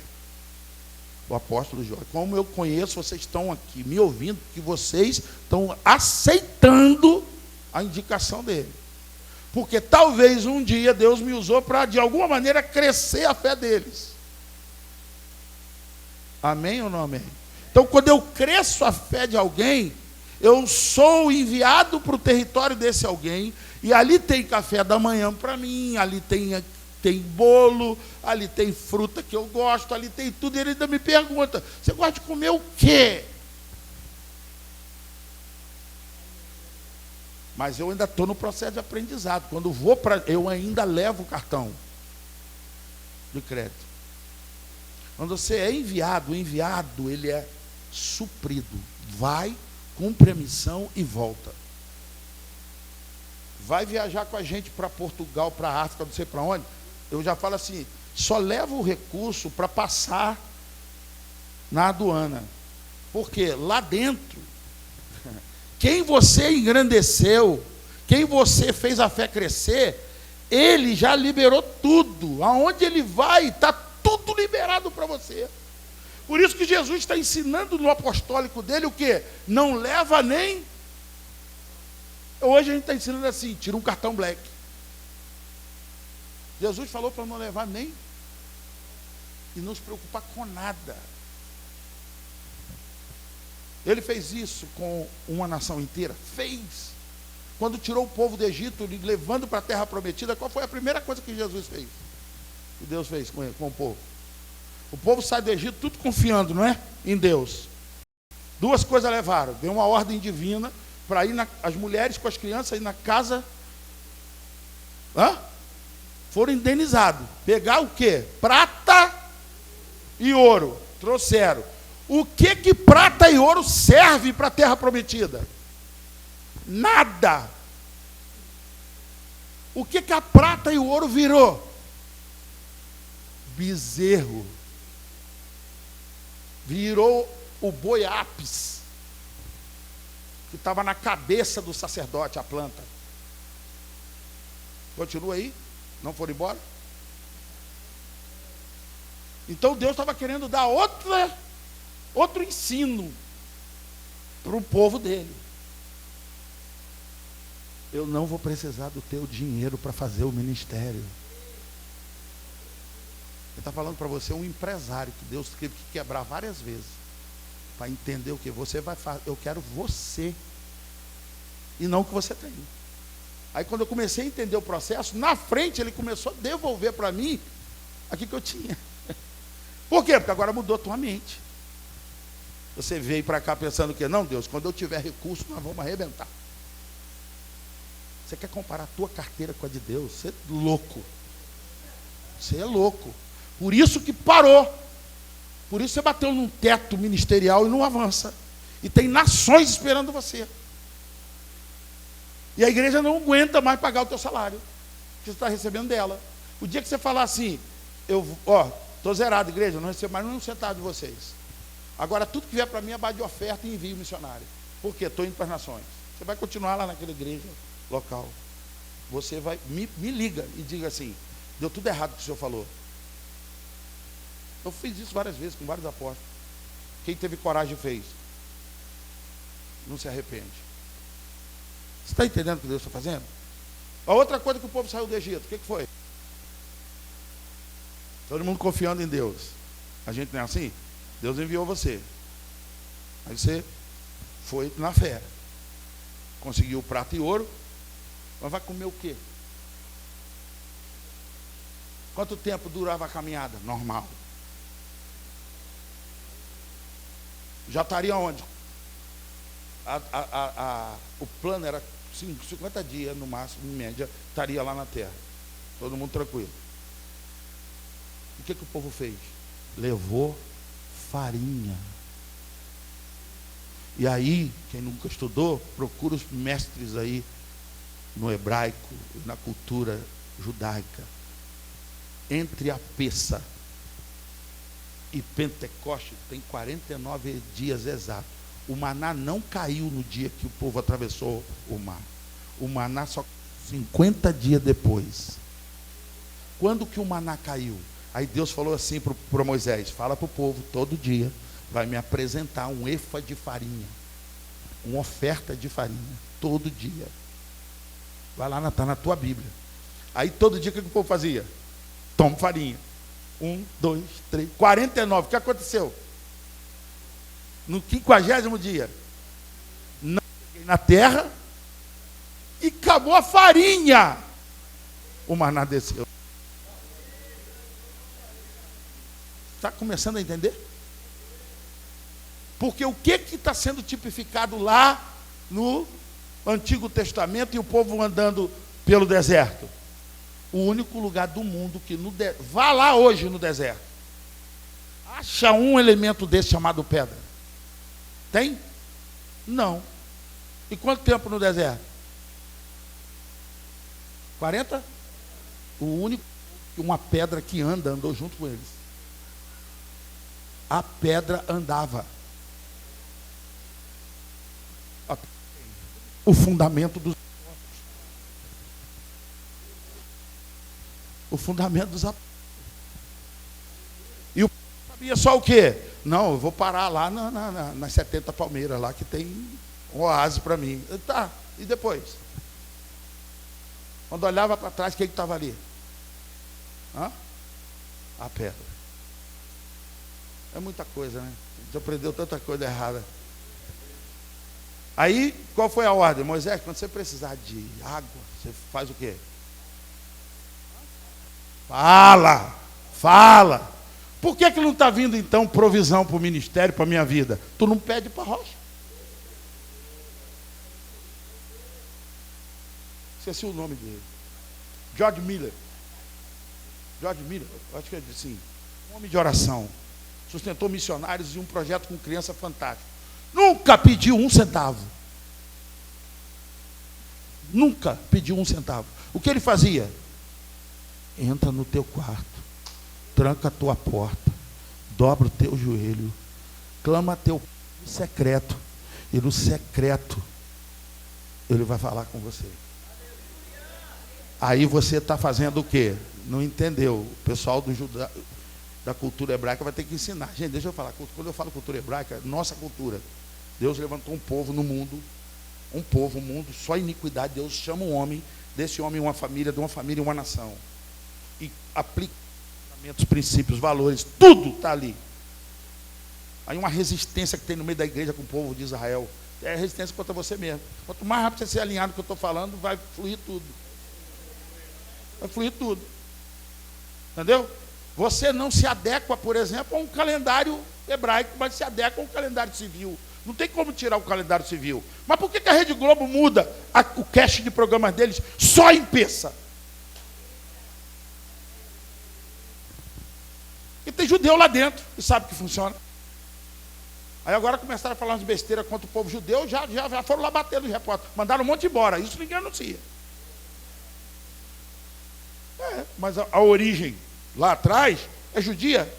o apóstolo Jorge. Como eu conheço, vocês estão aqui me ouvindo, que vocês estão aceitando a indicação dele. Porque talvez um dia Deus me usou para, de alguma maneira, crescer a fé deles. Amém ou não amém? Então, quando eu cresço a fé de alguém, eu sou enviado para o território desse alguém, e ali tem café da manhã para mim, ali tem bolo, ali tem fruta que eu gosto, ali tem tudo, e ele ainda me pergunta: você gosta de comer o quê? Mas eu ainda estou no processo de aprendizado. Quando vou eu ainda levo o cartão de crédito. Quando você é enviado, o enviado, ele é suprido. Vai, cumpre a missão e volta. Vai viajar com a gente para Portugal, para a África, não sei para onde. Eu já falo assim: só leva o recurso para passar na aduana. Porque lá dentro, quem você engrandeceu, quem você fez a fé crescer, ele já liberou tudo. Aonde ele vai, está tudo liberado para você. Por isso que Jesus está ensinando no apostólico dele o quê? Não leva nem... Hoje a gente está ensinando assim, tira um cartão black. Jesus falou para não levar nem... E não se preocupar com nada. Ele fez isso com uma nação inteira? Fez. Quando tirou o povo do Egito, levando para a terra prometida, qual foi a primeira coisa que Jesus fez? Que Deus fez com o povo? O povo sai do Egito tudo confiando, não é? Em Deus. Duas coisas levaram. Veio uma ordem divina para ir as mulheres com as crianças ir na casa. Foram indenizados. Pegar o quê? Prata e ouro. Trouxeram. O que prata e ouro serve para a terra prometida? Nada. O que a prata e o ouro virou? Bezerro. Virou o boi ápis, que estava na cabeça do sacerdote, a planta. Continua aí? Não foram embora? Então Deus estava querendo dar outro ensino para o povo dele. Eu não vou precisar do teu dinheiro para fazer o ministério. Ele está falando para você, um empresário que Deus teve que quebrar várias vezes para entender o que você vai fazer. Eu quero você e não o que você tem. Aí quando eu comecei a entender o processo, na frente ele começou a devolver para mim aquilo que eu tinha. Por quê? Porque agora mudou a tua mente. Você veio para cá pensando que, não, Deus, quando eu tiver recurso, nós vamos arrebentar. Você quer comparar a tua carteira com a de Deus? Você é louco. Você é louco. Por isso que parou. Por isso você bateu num teto ministerial e não avança. E tem nações esperando você. E a igreja não aguenta mais pagar o teu salário que você está recebendo dela. O dia que você falar assim, estou zerado, igreja, não recebo mais nem um centavo de vocês. Agora tudo que vier para mim é base de oferta e envio missionário. Por quê? Estou indo para as nações. Você vai continuar lá naquela igreja local. Você vai, me liga e diga assim, deu tudo errado o que o senhor falou. Eu fiz isso várias vezes com vários apóstolos. Quem teve coragem fez. Não se arrepende. Você está entendendo o que Deus está fazendo? A outra coisa que o povo saiu do Egito, o que foi? Todo mundo confiando em Deus. A gente não é assim? Deus enviou você. Aí você foi na fé. Conseguiu prata e ouro. Mas vai comer o quê? Quanto tempo durava a caminhada? Normal. Já estaria onde? O plano era 50 dias no máximo, em média, estaria lá na terra. Todo mundo tranquilo. O que o povo fez? Levou farinha. E aí, quem nunca estudou, procura os mestres aí no hebraico, na cultura judaica. Entre a Pessa e Pentecoste tem 49 dias exatos. O maná não caiu no dia que o povo atravessou o mar. O maná só 50 dias depois. Quando que o maná caiu? Aí Deus falou assim para Moisés, fala para o povo, todo dia vai me apresentar um efa de farinha. Uma oferta de farinha, todo dia. Vai lá, está na tua Bíblia. Aí todo dia o que o povo fazia? Toma farinha. 1, 2, 3, 49. O que aconteceu? No 50º dia, não cheguei na terra e acabou a farinha. O maná desceu. Está começando a entender? Porque o que está sendo tipificado lá no Antigo Testamento e o povo andando pelo deserto? O único lugar do mundo que vá lá hoje no deserto. Acha um elemento desse chamado pedra. Tem? Não. E quanto tempo no deserto? 40? O único, uma pedra que andou junto com eles. A pedra andava. O fundamento dos O fundamento dos apóstolos. E o sabia só o quê? Não, eu vou parar lá nas 70 palmeiras, lá que tem um oásis para mim. Tá, e depois? Quando olhava para trás, quem estava ali? A pedra. É muita coisa, né? A gente aprendeu tanta coisa errada. Aí, qual foi a ordem? Moisés, quando você precisar de água, você faz o quê? Fala. Por que não está vindo então provisão para o ministério, para a minha vida? Tu não pede para a rocha. Esqueci o nome dele. George Miller, acho que é assim, um homem de oração. Sustentou missionários e um projeto com criança fantástico. Nunca pediu um centavo. Nunca pediu um centavo. O que ele fazia? Entra no teu quarto, tranca a tua porta, dobra o teu joelho, clama a teu pai no secreto, e no secreto ele vai falar com você. Aí você está fazendo o quê? Não entendeu. O pessoal da cultura hebraica vai ter que ensinar. Gente, deixa eu falar. Quando eu falo cultura hebraica, nossa cultura. Deus levantou um povo no mundo. Um mundo, só iniquidade. Deus chama um homem, desse homem uma família, de uma família uma nação. E aplica os princípios, valores, tudo está ali. Aí uma resistência que tem no meio da igreja com o povo de Israel. É resistência contra você mesmo. Quanto mais rápido você se alinhar no que eu estou falando, vai fluir tudo. Vai fluir tudo. Entendeu? Você não se adequa, por exemplo, a um calendário hebraico, mas se adequa a um calendário civil. Não tem como tirar o calendário civil. Mas por que a Rede Globo muda o cast de programas deles só em peça? E tem judeu lá dentro que sabe que funciona. Aí agora começaram a falar umas besteiras contra o povo judeu, já foram lá bater nos repórteres. Mandaram um monte embora. Isso ninguém anuncia. Mas a origem lá atrás é judia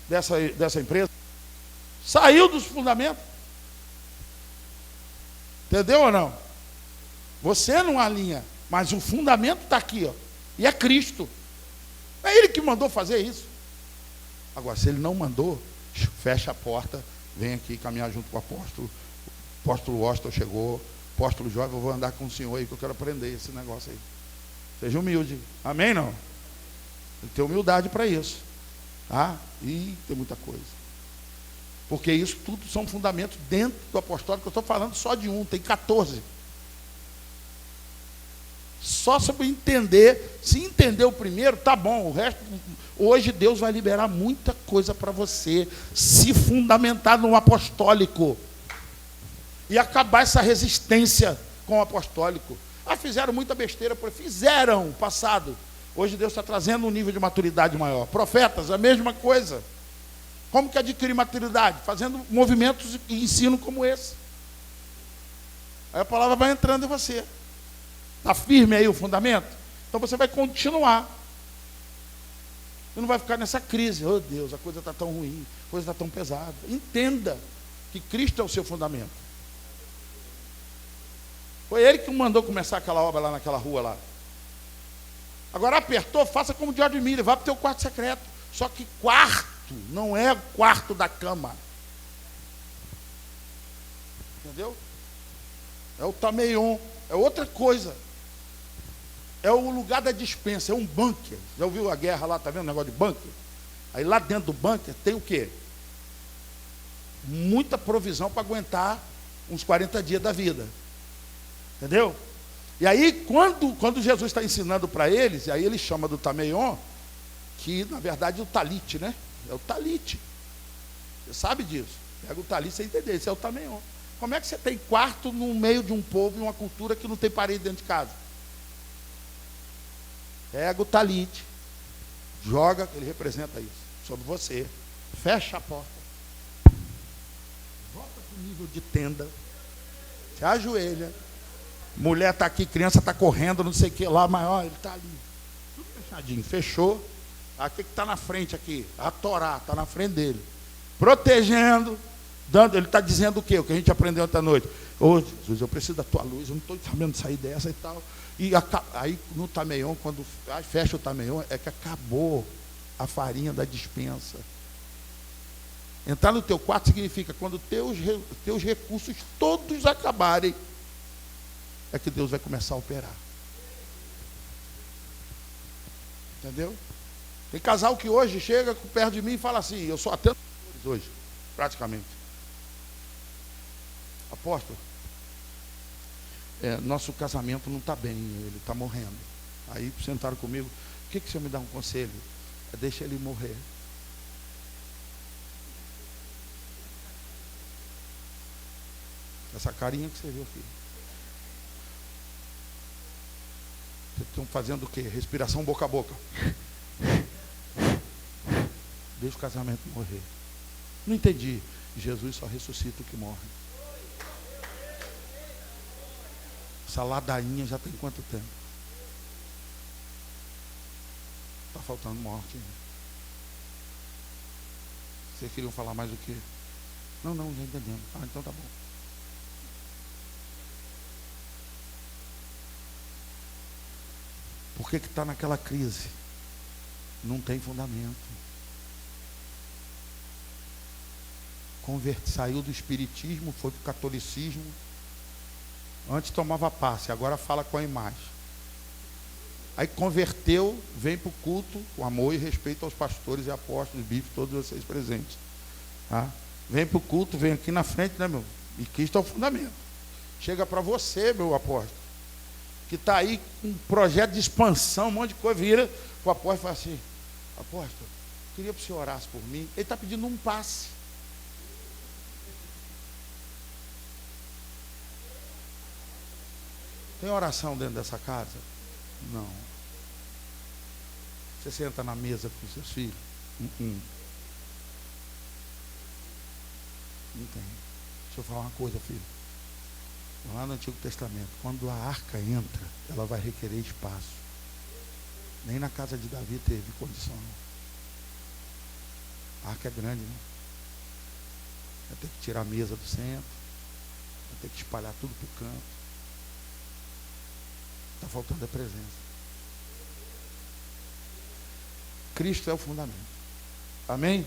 dessa empresa. Saiu dos fundamentos. Entendeu ou não? Você não alinha, mas o fundamento está aqui, ó. E é Cristo. É Ele que mandou fazer isso. Agora, se Ele não mandou, fecha a porta, vem aqui caminhar junto com o apóstolo. O apóstolo Washington chegou. O apóstolo Jovem, eu vou andar com o senhor aí, que eu quero aprender esse negócio aí. Seja humilde. Amém, não? Tem que ter humildade para isso. Tá? E tem muita coisa. Porque isso tudo são fundamentos dentro do apostólico. Eu estou falando só de um, tem 14. Só sobre entender. Se entender o primeiro, tá bom. O resto, hoje Deus vai liberar muita coisa para você. Se fundamentar no apostólico. E acabar essa resistência com o apostólico. Fizeram muita besteira, fizeram passado. Hoje Deus está trazendo um nível de maturidade maior. Profetas, a mesma coisa. Como que adquirir maturidade? Fazendo movimentos e ensino como esse. Aí a palavra vai entrando em você. Está firme aí o fundamento? Então você vai continuar. Você não vai ficar nessa crise. Oh Deus, a coisa está tão ruim, a coisa está tão pesada. Entenda que Cristo é o seu fundamento. Foi Ele que mandou começar aquela obra lá naquela rua lá. Agora apertou, faça como George Miller, vá para o teu quarto secreto. Só que quarto não é o quarto da cama. Entendeu? É o tameion, é outra coisa. É o lugar da dispensa, é um bunker. Já ouviu a guerra lá, tá vendo o negócio de bunker? Aí lá dentro do bunker tem o quê? Muita provisão para aguentar uns 40 dias da vida. Entendeu? E aí, quando Jesus está ensinando para eles, e aí ele chama do tameion, que na verdade é o talite, né? É o talite. Você sabe disso. Pega o talite, você entender, esse é o tameion. Como é que você tem quarto no meio de um povo e uma cultura que não tem parede dentro de casa? Pega o talite, joga, ele representa isso, sobre você, fecha a porta, volta para o nível de tenda, se ajoelha, mulher está aqui, criança está correndo, não sei o que lá, mas ó, ele está ali, tudo fechadinho, fechou. O que está na frente aqui? A Torá está na frente dele, protegendo, dando. Ele está dizendo o quê? O que a gente aprendeu ontem à noite. Ô Jesus, eu preciso da tua luz, eu não estou sabendo sair dessa e tal. E aí no Tameion, quando fecha o Tameion, é que acabou a farinha da despensa. Entrar no teu quarto significa quando teus recursos todos acabarem, é que Deus vai começar a operar. Entendeu? Tem casal que hoje chega perto de mim e fala assim, eu só atendo hoje, praticamente. Apóstolo, nosso casamento não está bem, ele está morrendo. Aí sentaram comigo, o que o senhor me dá um conselho? Deixa ele morrer. Essa carinha que você viu aqui. Vocês estão fazendo o quê? Respiração boca a boca. Deixa o casamento morrer. Não entendi. Jesus só ressuscita o que morre. Essa ladainha já tem quanto tempo? Está faltando morte. Hein? Vocês queriam falar mais o quê? Não, já entendemos. Ah, então tá bom. Por que está naquela crise? Não tem fundamento. Saiu do espiritismo, foi para o catolicismo. Antes tomava passe, agora fala com a imagem. Aí converteu, vem para o culto, com amor e respeito aos pastores e apóstolos, bispos, todos vocês presentes. Tá? Vem para o culto, vem aqui na frente, né, meu? E Cristo é o fundamento. Chega para você, meu apóstolo, que está aí com um projeto de expansão, um monte de coisa, vira o apóstolo e fala assim, apóstolo, queria que o senhor orasse por mim. Ele está pedindo um passe. Tem oração dentro dessa casa? Não. Você senta na mesa com os seus filhos? Não tem. Deixa eu falar uma coisa, filho. Lá no Antigo Testamento, quando a arca entra, ela vai requerer espaço. Nem na casa de Davi teve condição. A arca é grande, né? Vai ter que tirar a mesa do centro, vai ter que espalhar tudo para o canto. Está faltando a presença. Cristo é o fundamento. Amém?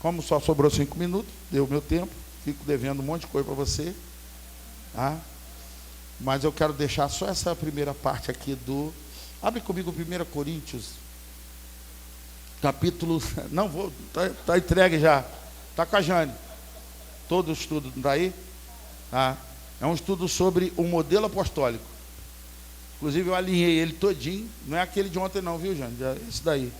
Como só sobrou 5 minutos, deu o meu tempo, fico devendo um monte de coisa para você. Tá? Mas eu quero deixar só essa primeira parte aqui do... Abre comigo 1 Coríntios, capítulo... Não vou, está entregue já. Está com a Jane. Todo o estudo, não está aí? Tá? É um estudo sobre o modelo apostólico. Inclusive eu alinhei ele todinho. Não é aquele de ontem não, viu, Jane? Esse daí.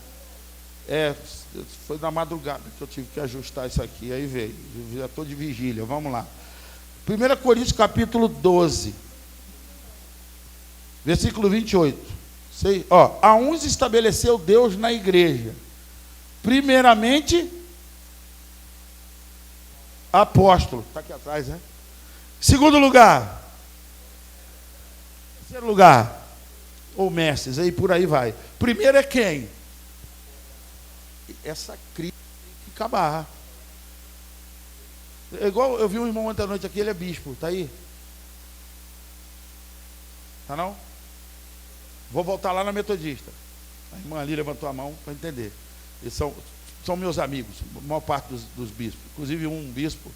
Foi na madrugada que eu tive que ajustar isso aqui. Aí veio. Eu já estou de vigília. Vamos lá. 1 Coríntios capítulo 12. Versículo 28. A uns estabeleceu Deus na igreja. Primeiramente, apóstolo. Está aqui atrás, né? Segundo lugar. Terceiro lugar, ou mestres, aí por aí vai. Primeiro é quem? Essa crise tem que acabar. É igual eu vi um irmão ontem à noite aqui, ele é bispo, tá aí? Tá não? Vou voltar lá na Metodista. A irmã ali levantou a mão para entender. Eles são meus amigos, a maior parte dos bispos. Inclusive um bispo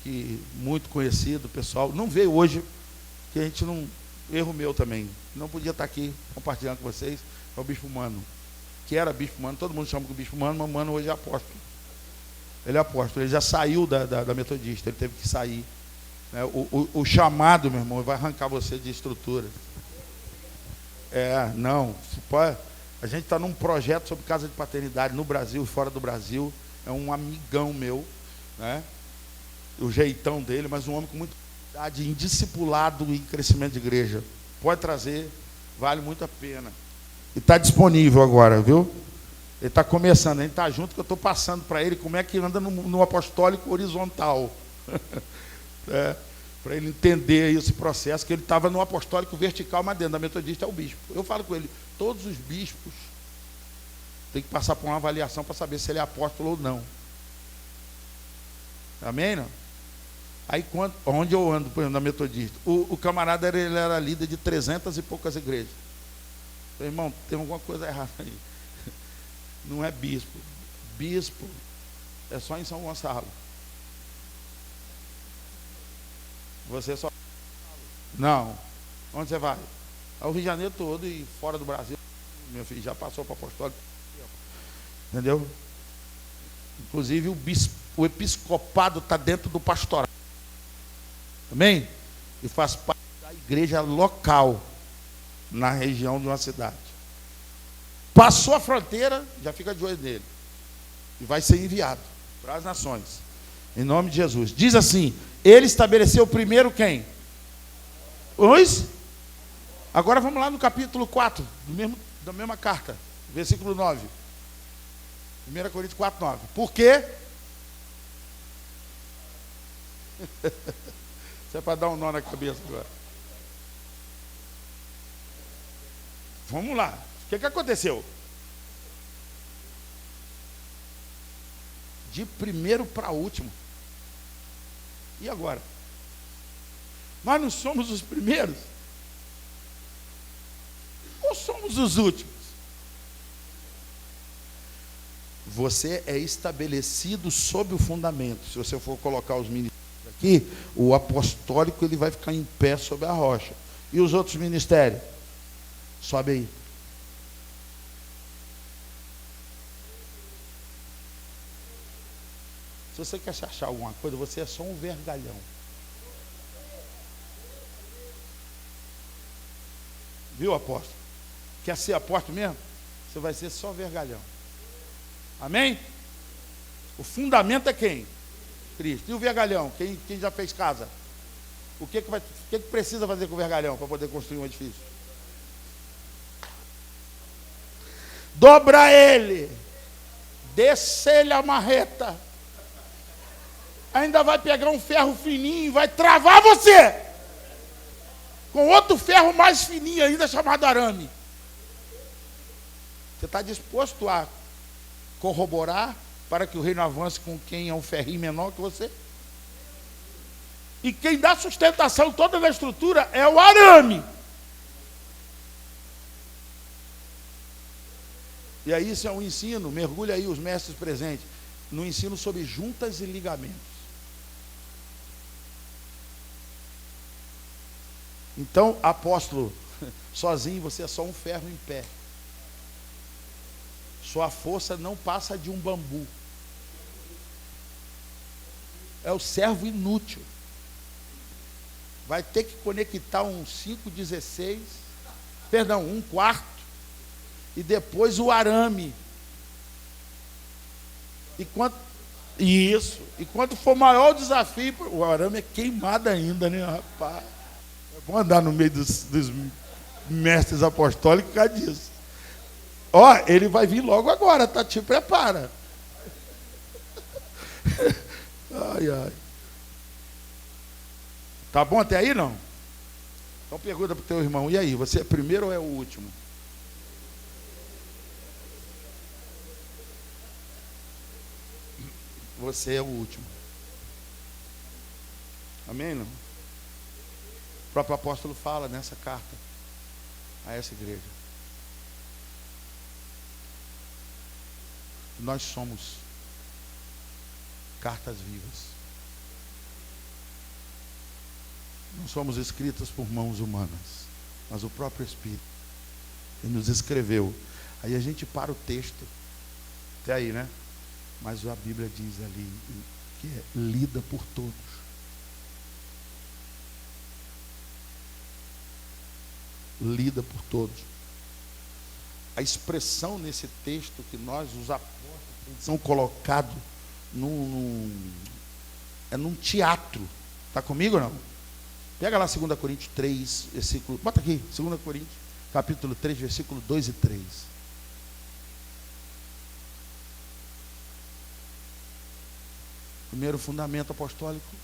que muito conhecido, pessoal, não veio hoje, que a gente não... Erro meu também. Não podia estar aqui compartilhando com vocês. É o Bispo Mano. Que era Bispo Mano. Todo mundo chama de Bispo Mano, mas Mano hoje é apóstolo. Ele é apóstolo. Ele já saiu da Metodista. Ele teve que sair. O chamado, meu irmão, vai arrancar você de estrutura. Não. A gente está num projeto sobre casa de paternidade no Brasil e fora do Brasil. É um amigão meu, né? O jeitão dele, mas um homem com muito em discipulado e crescimento de igreja. Pode trazer, vale muito a pena. E está disponível agora, viu? Ele está começando, a gente está junto, que eu estou passando para ele como é que anda no apostólico horizontal. Para ele entender esse processo, que ele estava no apostólico vertical, mas dentro da Metodista é o bispo. Eu falo com ele, todos os bispos têm que passar por uma avaliação para saber se ele é apóstolo ou não. Amém, não? Aí, onde eu ando, por exemplo, na Metodista, o camarada ele era líder de 300 e poucas igrejas. Eu falei, irmão, tem alguma coisa errada aí. Não é bispo. Bispo é só em São Gonçalo. Você só... Não. Onde você vai? Ao Rio de Janeiro todo e fora do Brasil. Meu filho já passou para o apostólico. Entendeu? Inclusive o episcopado está dentro do pastorado. Amém? E faz parte da igreja local na região de uma cidade. Passou a fronteira, já fica de olho nele. E vai ser enviado para as nações. Em nome de Jesus. Diz assim: ele estabeleceu primeiro quem? Os? Agora vamos lá no capítulo 4, da mesma carta, versículo 9. 1 Coríntios 4, 9. Por quê? Isso é para dar um nó na cabeça agora. Vamos lá. O que aconteceu? De primeiro para último. E agora? Nós não somos os primeiros? Ou somos os últimos? Você é estabelecido sob o fundamento. Se você for colocar os ministérios aqui, o apostólico ele vai ficar em pé sobre a rocha. E os outros ministérios? Sobe aí. Se você quer se achar alguma coisa, você é só um vergalhão. Viu, apóstolo? Quer ser apóstolo mesmo? Você vai ser só vergalhão. Amém? O fundamento é quem? Cristo. E o vergalhão? Quem já fez casa? O que precisa fazer com o vergalhão para poder construir um edifício? Dobra ele. Descer-lhe a marreta. Ainda vai pegar um ferro fininho e vai travar você. Com outro ferro mais fininho ainda, chamado arame. Você está disposto a corroborar para que o reino avance com quem é um ferrinho menor que você? E quem dá sustentação toda na estrutura é o arame. E aí isso é um ensino, mergulha aí os mestres presentes, no ensino sobre juntas e ligamentos. Então, apóstolo, sozinho você é só um ferro em pé. Sua força não passa de um bambu. É o servo inútil. Vai ter que conectar um 5,16, perdão, um quarto, e depois o arame. E quanto for maior o desafio, o arame é queimado ainda, né, rapaz? É bom andar no meio dos mestres apostólicos por causa disso. Ó, ele vai vir logo agora, tá? Te prepara. Ai, ai. Tá bom até aí, não? Então pergunta para o teu irmão, e aí, você é primeiro ou é o último? Você é o último. Amém, não? O próprio apóstolo fala nessa carta a essa igreja. Nós somos cartas vivas. Não somos escritas por mãos humanas, mas o próprio Espírito. Ele nos escreveu. Aí a gente para o texto. Até aí, né? Mas a Bíblia diz ali que é lida por todos. Lida por todos. A expressão nesse texto que nós, os apóstolos, são colocados num teatro. Está comigo ou não? Pega lá 2 Coríntios 3, versículo. Bota aqui, 2 Coríntios, capítulo 3, versículo 2 e 3. Primeiro fundamento apostólico,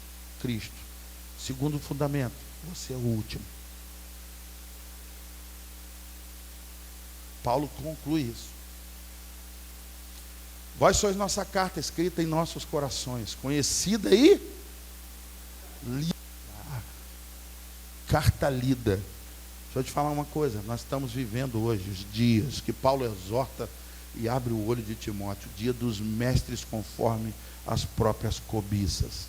Cristo. Segundo fundamento, você é o último. Paulo conclui isso. Vós sois nossa carta escrita em nossos corações, conhecida e Carta lida. Deixa eu te falar uma coisa. Nós estamos vivendo hoje os dias que Paulo exorta e abre o olho de Timóteo. O dia dos mestres conforme as próprias cobiças.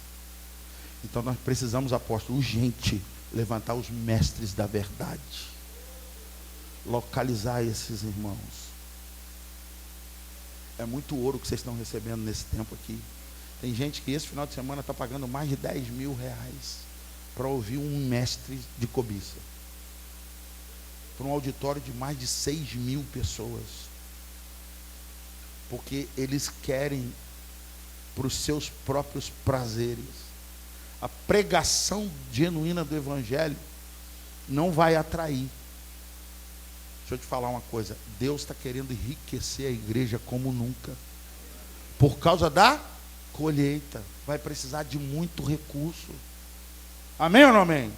Então nós precisamos, apóstolo, urgente, levantar os mestres da verdade. Localizar esses irmãos. É muito ouro que vocês estão recebendo nesse tempo aqui. Tem gente que esse final de semana está pagando mais de 10 mil reais para ouvir um mestre de cobiça. Para um auditório de mais de 6 mil pessoas. Porque eles querem para os seus próprios prazeres. A pregação genuína do Evangelho não vai atrair. Deixa eu te falar uma coisa. Deus está querendo enriquecer a igreja como nunca. Por causa da colheita. Vai precisar de muito recurso. Amém ou não amém?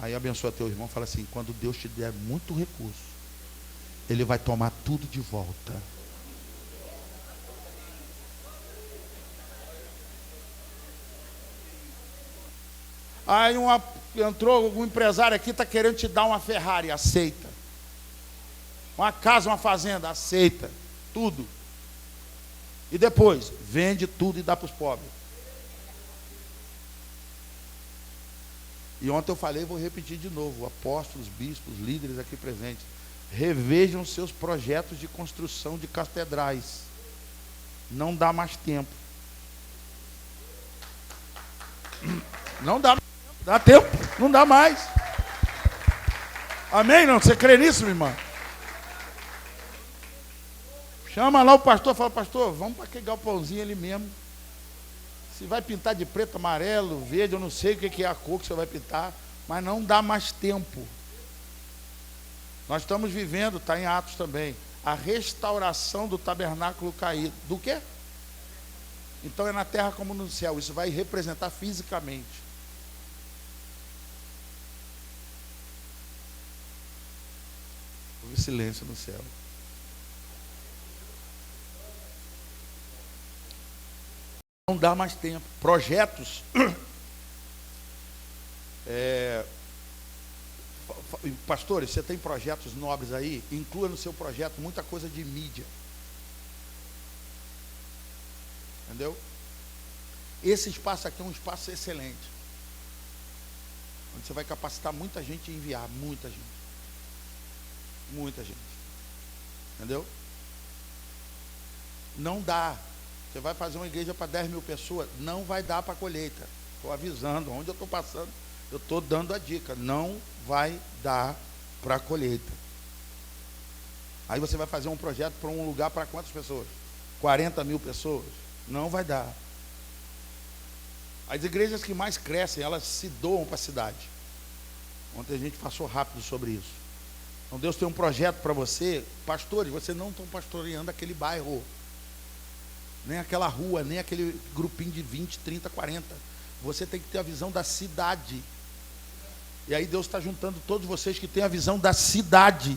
Aí abençoa teu irmão e fala assim: quando Deus te der muito recurso, Ele vai tomar tudo de volta. Aí entrou um empresário aqui, está querendo te dar uma Ferrari, aceita. Uma casa, uma fazenda, aceita. Tudo. E depois, vende tudo e dá para os pobres. E ontem eu falei, vou repetir de novo. Apóstolos, bispos, líderes aqui presentes. Revejam seus projetos de construção de catedrais. Não dá mais tempo. Não dá mais. Dá tempo, não dá mais. Amém? Não? Você crê nisso, minha irmã? Chama lá o pastor, fala: pastor, vamos para aquele galpãozinho ali mesmo. Se vai pintar de preto, amarelo, verde, eu não sei o que é a cor que você vai pintar, mas não dá mais tempo. Nós estamos vivendo, está em Atos também, a restauração do tabernáculo caído. Do quê? Então é na terra como no céu. Isso vai representar fisicamente. Houve silêncio no céu. Não dá mais tempo. Projetos. Pastores, você tem projetos nobres aí? Inclua no seu projeto muita coisa de mídia. Entendeu? Esse espaço aqui é um espaço excelente. Onde você vai capacitar muita gente e enviar. Muita gente. Muita gente. Entendeu? Não dá. Você vai fazer uma igreja para 10 mil pessoas, não vai dar para a colheita. Estou avisando, onde eu estou passando, eu estou dando a dica. Não vai dar para a colheita. Aí você vai fazer um projeto para um lugar para quantas pessoas? 40 mil pessoas? Não vai dar. As igrejas que mais crescem, elas se doam para a cidade. Ontem a gente passou rápido sobre isso. Então Deus tem um projeto para você. Pastores, vocês não estão pastoreando aquele bairro, nem aquela rua, nem aquele grupinho de 20, 30, 40. Você tem que ter a visão da cidade. E aí Deus está juntando todos vocês que têm a visão da cidade.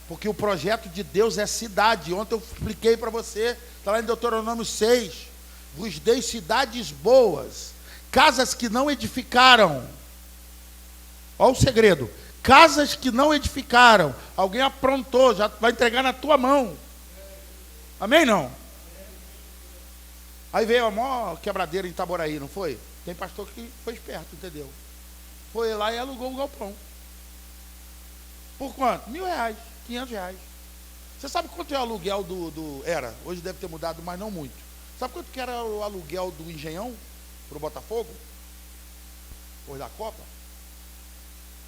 Porque o projeto de Deus é cidade. Ontem eu expliquei para você, está lá em Deuteronômio 6. Vos dei cidades boas, casas que não edificaram. Olha o segredo. Casas que não edificaram. Alguém aprontou, já vai entregar na tua mão. Amém, não? Aí veio a maior quebradeira em Itaboraí, não foi? Tem pastor que foi esperto, entendeu? Foi lá e alugou um galpão. Por quanto? R$1.000, R$500. Você sabe quanto é o aluguel era? Hoje deve ter mudado, mas não muito. Sabe quanto que era o aluguel do Engenhão para o Botafogo? Depois da Copa?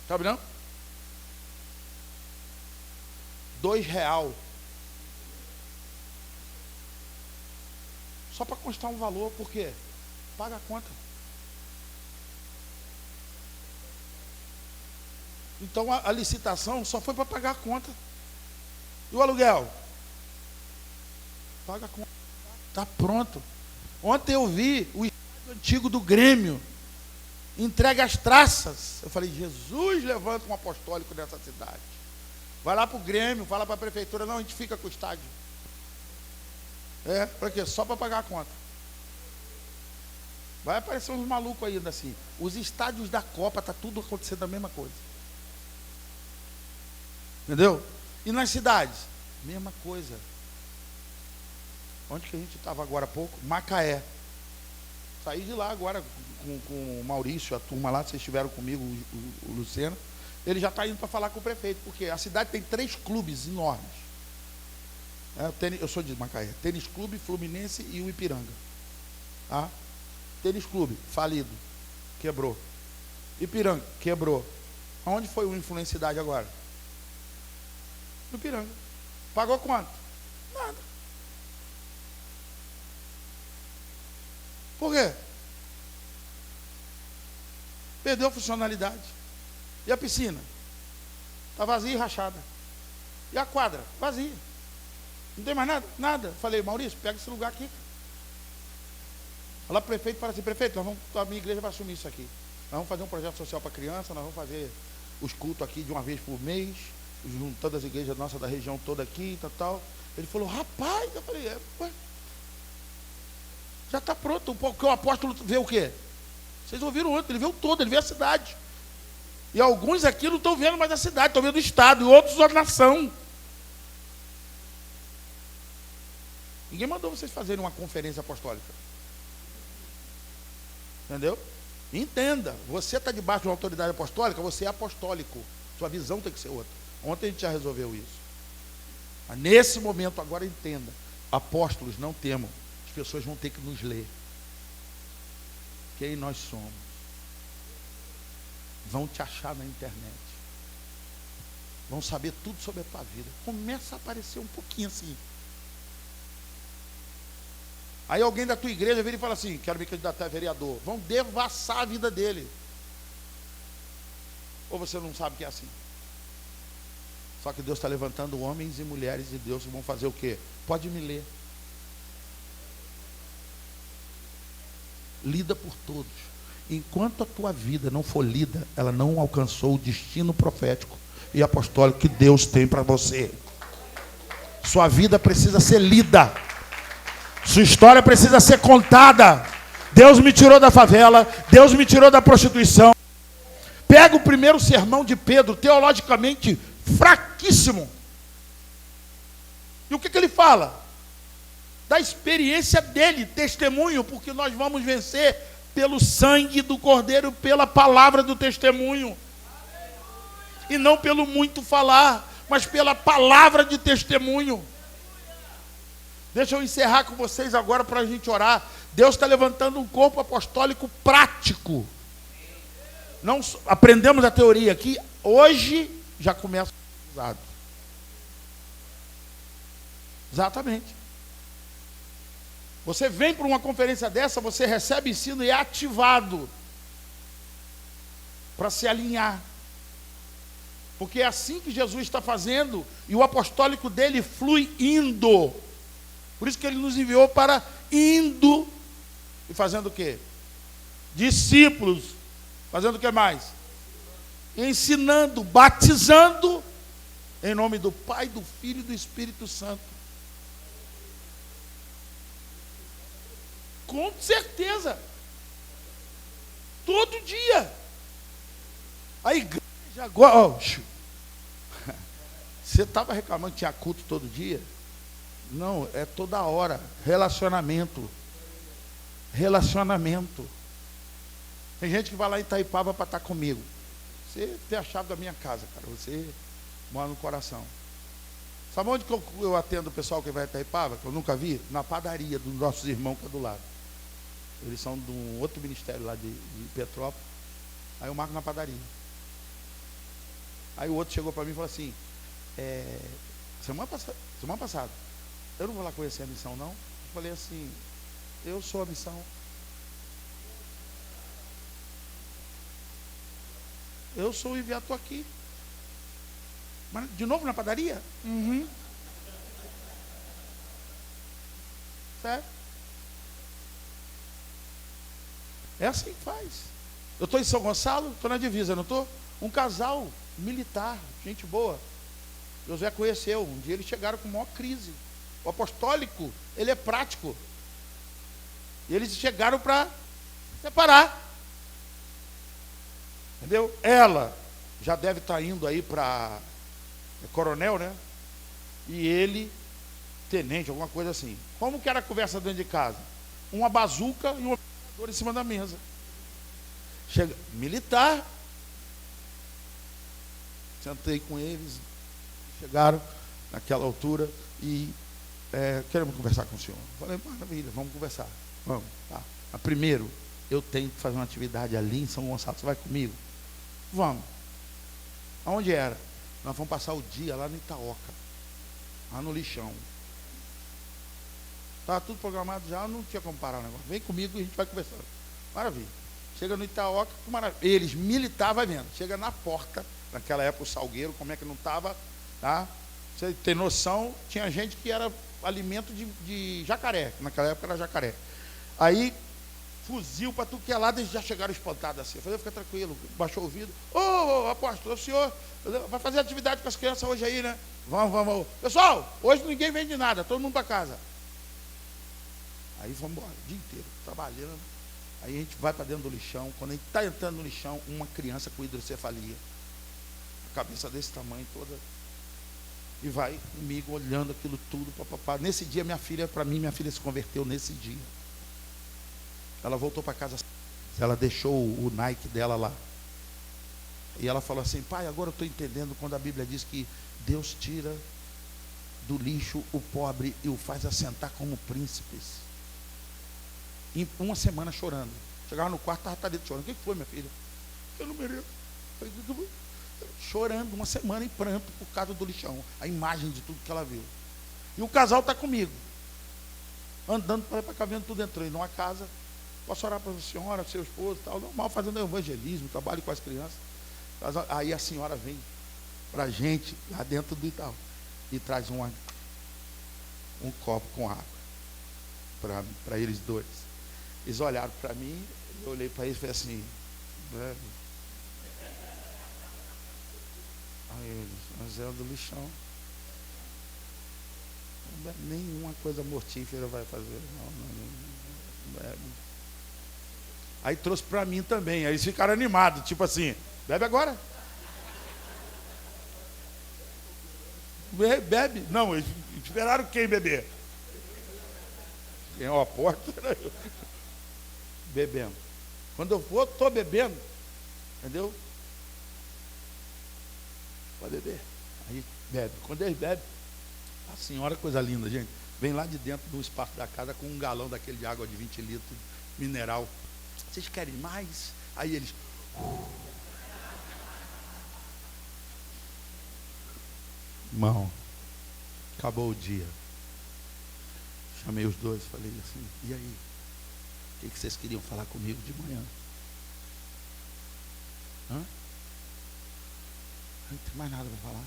Sabe não? R$2. Só para constar um valor, por quê? Paga a conta. Então a licitação só foi para pagar a conta. E o aluguel? Paga a conta. Está pronto. Ontem eu vi o estádio antigo do Grêmio. Entregue as traças. Eu falei: Jesus, levanta um apostólico nessa cidade. Vai lá para o Grêmio, fala para a prefeitura: não, a gente fica com o estádio. Para quê? Só para pagar a conta. Vai aparecer uns malucos ainda assim. Os estádios da Copa, está tudo acontecendo a mesma coisa. Entendeu? E nas cidades? Mesma coisa. Onde que a gente estava agora há pouco? Macaé. Saí de lá agora com o Maurício, a turma lá, vocês estiveram comigo, o Luciano. Ele já está indo para falar com o prefeito, porque a cidade tem 3 clubes enormes. Eu sou de Macaé. Tênis Clube, Fluminense e o Ipiranga. Tá? Tênis Clube, falido. Quebrou. Ipiranga, quebrou. Aonde foi o Influencidade agora? No Ipiranga. Pagou quanto? Nada. Por quê? Perdeu a funcionalidade. E a piscina? Está vazia e rachada. E a quadra? Vazia. Não tem mais nada? Nada. Falei, Maurício, pega esse lugar aqui. Lá o prefeito fala assim, prefeito, a minha igreja vai assumir isso aqui. Nós vamos fazer um projeto social para criança, nós vamos fazer os cultos aqui de uma vez por mês, juntando as igrejas nossas da região toda aqui, tal. Ele falou, rapaz, eu falei, ué, já está pronto, porque o apóstolo vê o quê? Vocês ouviram ontem, ele vê o todo, ele vê a cidade. E alguns aqui não estão vendo mais a cidade, estão vendo o estado, e outros a nação. Ninguém mandou vocês fazerem uma conferência apostólica. Entendeu? Entenda, você está debaixo de uma autoridade apostólica, você é apostólico. Sua visão tem que ser outra. Ontem a gente já resolveu isso. Mas nesse momento, agora entenda. Apóstolos não temos. As pessoas vão ter que nos ler. Quem nós somos. Vão te achar na internet. Vão saber tudo sobre a tua vida. Começa a aparecer um pouquinho assim. Aí alguém da tua igreja vira e fala assim, quero me candidatar a vereador. Vão devassar a vida dele. Ou você não sabe que é assim? Só que Deus está levantando homens e mulheres de Deus que vão fazer o quê? Pode me ler. Lida por todos. Enquanto a tua vida não for lida, ela não alcançou o destino profético e apostólico que Deus tem para você. Sua vida precisa ser lida. Sua história precisa ser contada. Deus me tirou da favela, Deus me tirou da prostituição. Pega o primeiro sermão de Pedro, teologicamente fraquíssimo. E o que ele fala? Da experiência dele, testemunho, porque nós vamos vencer pelo sangue do Cordeiro, pela palavra do testemunho. E não pelo muito falar, mas pela palavra de testemunho. Deixa eu encerrar com vocês agora para a gente orar. Deus está levantando um corpo apostólico prático. Não aprendemos a teoria aqui, hoje já começa usado. Exatamente. Você vem para uma conferência dessa, você recebe ensino e é ativado para se alinhar. Porque é assim que Jesus está fazendo e o apostólico dele flui indo. Por isso que ele nos enviou para indo e fazendo o quê? Discípulos. Fazendo o que mais? Ensinando, batizando em nome do Pai, do Filho e do Espírito Santo. Com certeza. Todo dia. A igreja agora... Você estava reclamando que tinha culto todo dia? Não, é toda hora. Relacionamento. Relacionamento. Tem gente que vai lá em Itaipava para estar comigo. Você tem a chave da minha casa, cara. Você mora no coração. Sabe onde que eu atendo o pessoal que vai a Itaipava, que eu nunca vi? Na padaria dos nossos irmãos que é do lado. Eles são de um outro ministério lá de Petrópolis. Aí eu marco na padaria. Aí o outro chegou para mim e falou assim, semana passada, eu não vou lá conhecer a missão não. Eu falei assim, eu sou a missão. Eu sou o enviado, estou aqui. Mas de novo na padaria? Uhum. Certo? É assim que faz. Eu estou em São Gonçalo, estou na divisa, não estou? Um casal militar, gente boa. José conheceu, um dia eles chegaram com maior crise. O apostólico, ele é prático. E eles chegaram para separar. Entendeu? Ela já deve estar indo aí para coronel, né? E ele, tenente, alguma coisa assim. Como que era a conversa dentro de casa? Uma bazuca e um metralhadora em cima da mesa. Chega, militar. Sentei com eles, chegaram naquela altura e queremos conversar com o senhor. Falei, maravilha, vamos conversar. Vamos, tá. Mas primeiro, eu tenho que fazer uma atividade ali em São Gonçalo. Você vai comigo? Vamos. Aonde era? Nós vamos passar o dia lá no Itaoca, lá no lixão. Estava tudo programado já, não tinha como parar o negócio. Vem comigo e a gente vai conversando. Maravilha. Chega no Itaoca, eles militares, vai vendo. Chega na porta, naquela época o Salgueiro, como é que não estava, tá? Você tem noção, tinha gente que era alimento de jacaré, naquela época era jacaré. Aí, fuzil para tudo que é lado, eles já chegaram espantados assim. Eu falei, fica tranquilo, baixou o vidro. Ô, apóstolo, o senhor vai fazer atividade com as crianças hoje aí, né? Vamos. Pessoal, hoje ninguém vende nada, todo mundo para casa. Aí vamos embora, o dia inteiro, trabalhando. Aí a gente vai para dentro do lixão. Quando a gente está entrando no lixão, uma criança com hidrocefalia, a cabeça desse tamanho toda, e vai comigo olhando aquilo tudo. Papapá. Nesse dia, minha filha se converteu nesse dia. Ela voltou para casa, ela deixou o Nike dela lá. E ela falou assim, pai, agora eu estou entendendo quando a Bíblia diz que Deus tira do lixo o pobre e o faz assentar como príncipes. Em uma semana chorando. Chegava no quarto, estava dentro chorando. O que foi, minha filha? Eu não mereço. Chorando uma semana em pranto por causa do lixão. A imagem de tudo que ela viu. E o casal está comigo. Andando para cá, vendo tudo. Entrei numa casa. Posso orar para a senhora, seu esposo, tal, normal, fazendo evangelismo, trabalho com as crianças. Aí a senhora vem para a gente, lá dentro do Itaú, e traz um copo com água para eles dois. Eles olharam para mim, eu olhei para eles e falei assim, bebe. Aí eles, mas é do lixão. Não bebe, nenhuma coisa mortífera vai fazer, não bebe. Aí trouxe para mim também. Aí eles ficaram animados, tipo assim, bebe agora. Bebe. Não, eles esperaram quem beber? Quem é o apóstolo? Bebendo. Quando eu for, estou bebendo. Entendeu? Vai beber. Aí bebe. Quando eles bebem, a senhora, coisa linda, gente, vem lá de dentro do espaço da casa com um galão daquele de água de 20 litros, mineral. Vocês querem mais? Aí eles... Irmão, acabou o dia. Chamei os dois, falei assim, e aí? O que vocês queriam falar comigo de manhã? Não tem mais nada para falar.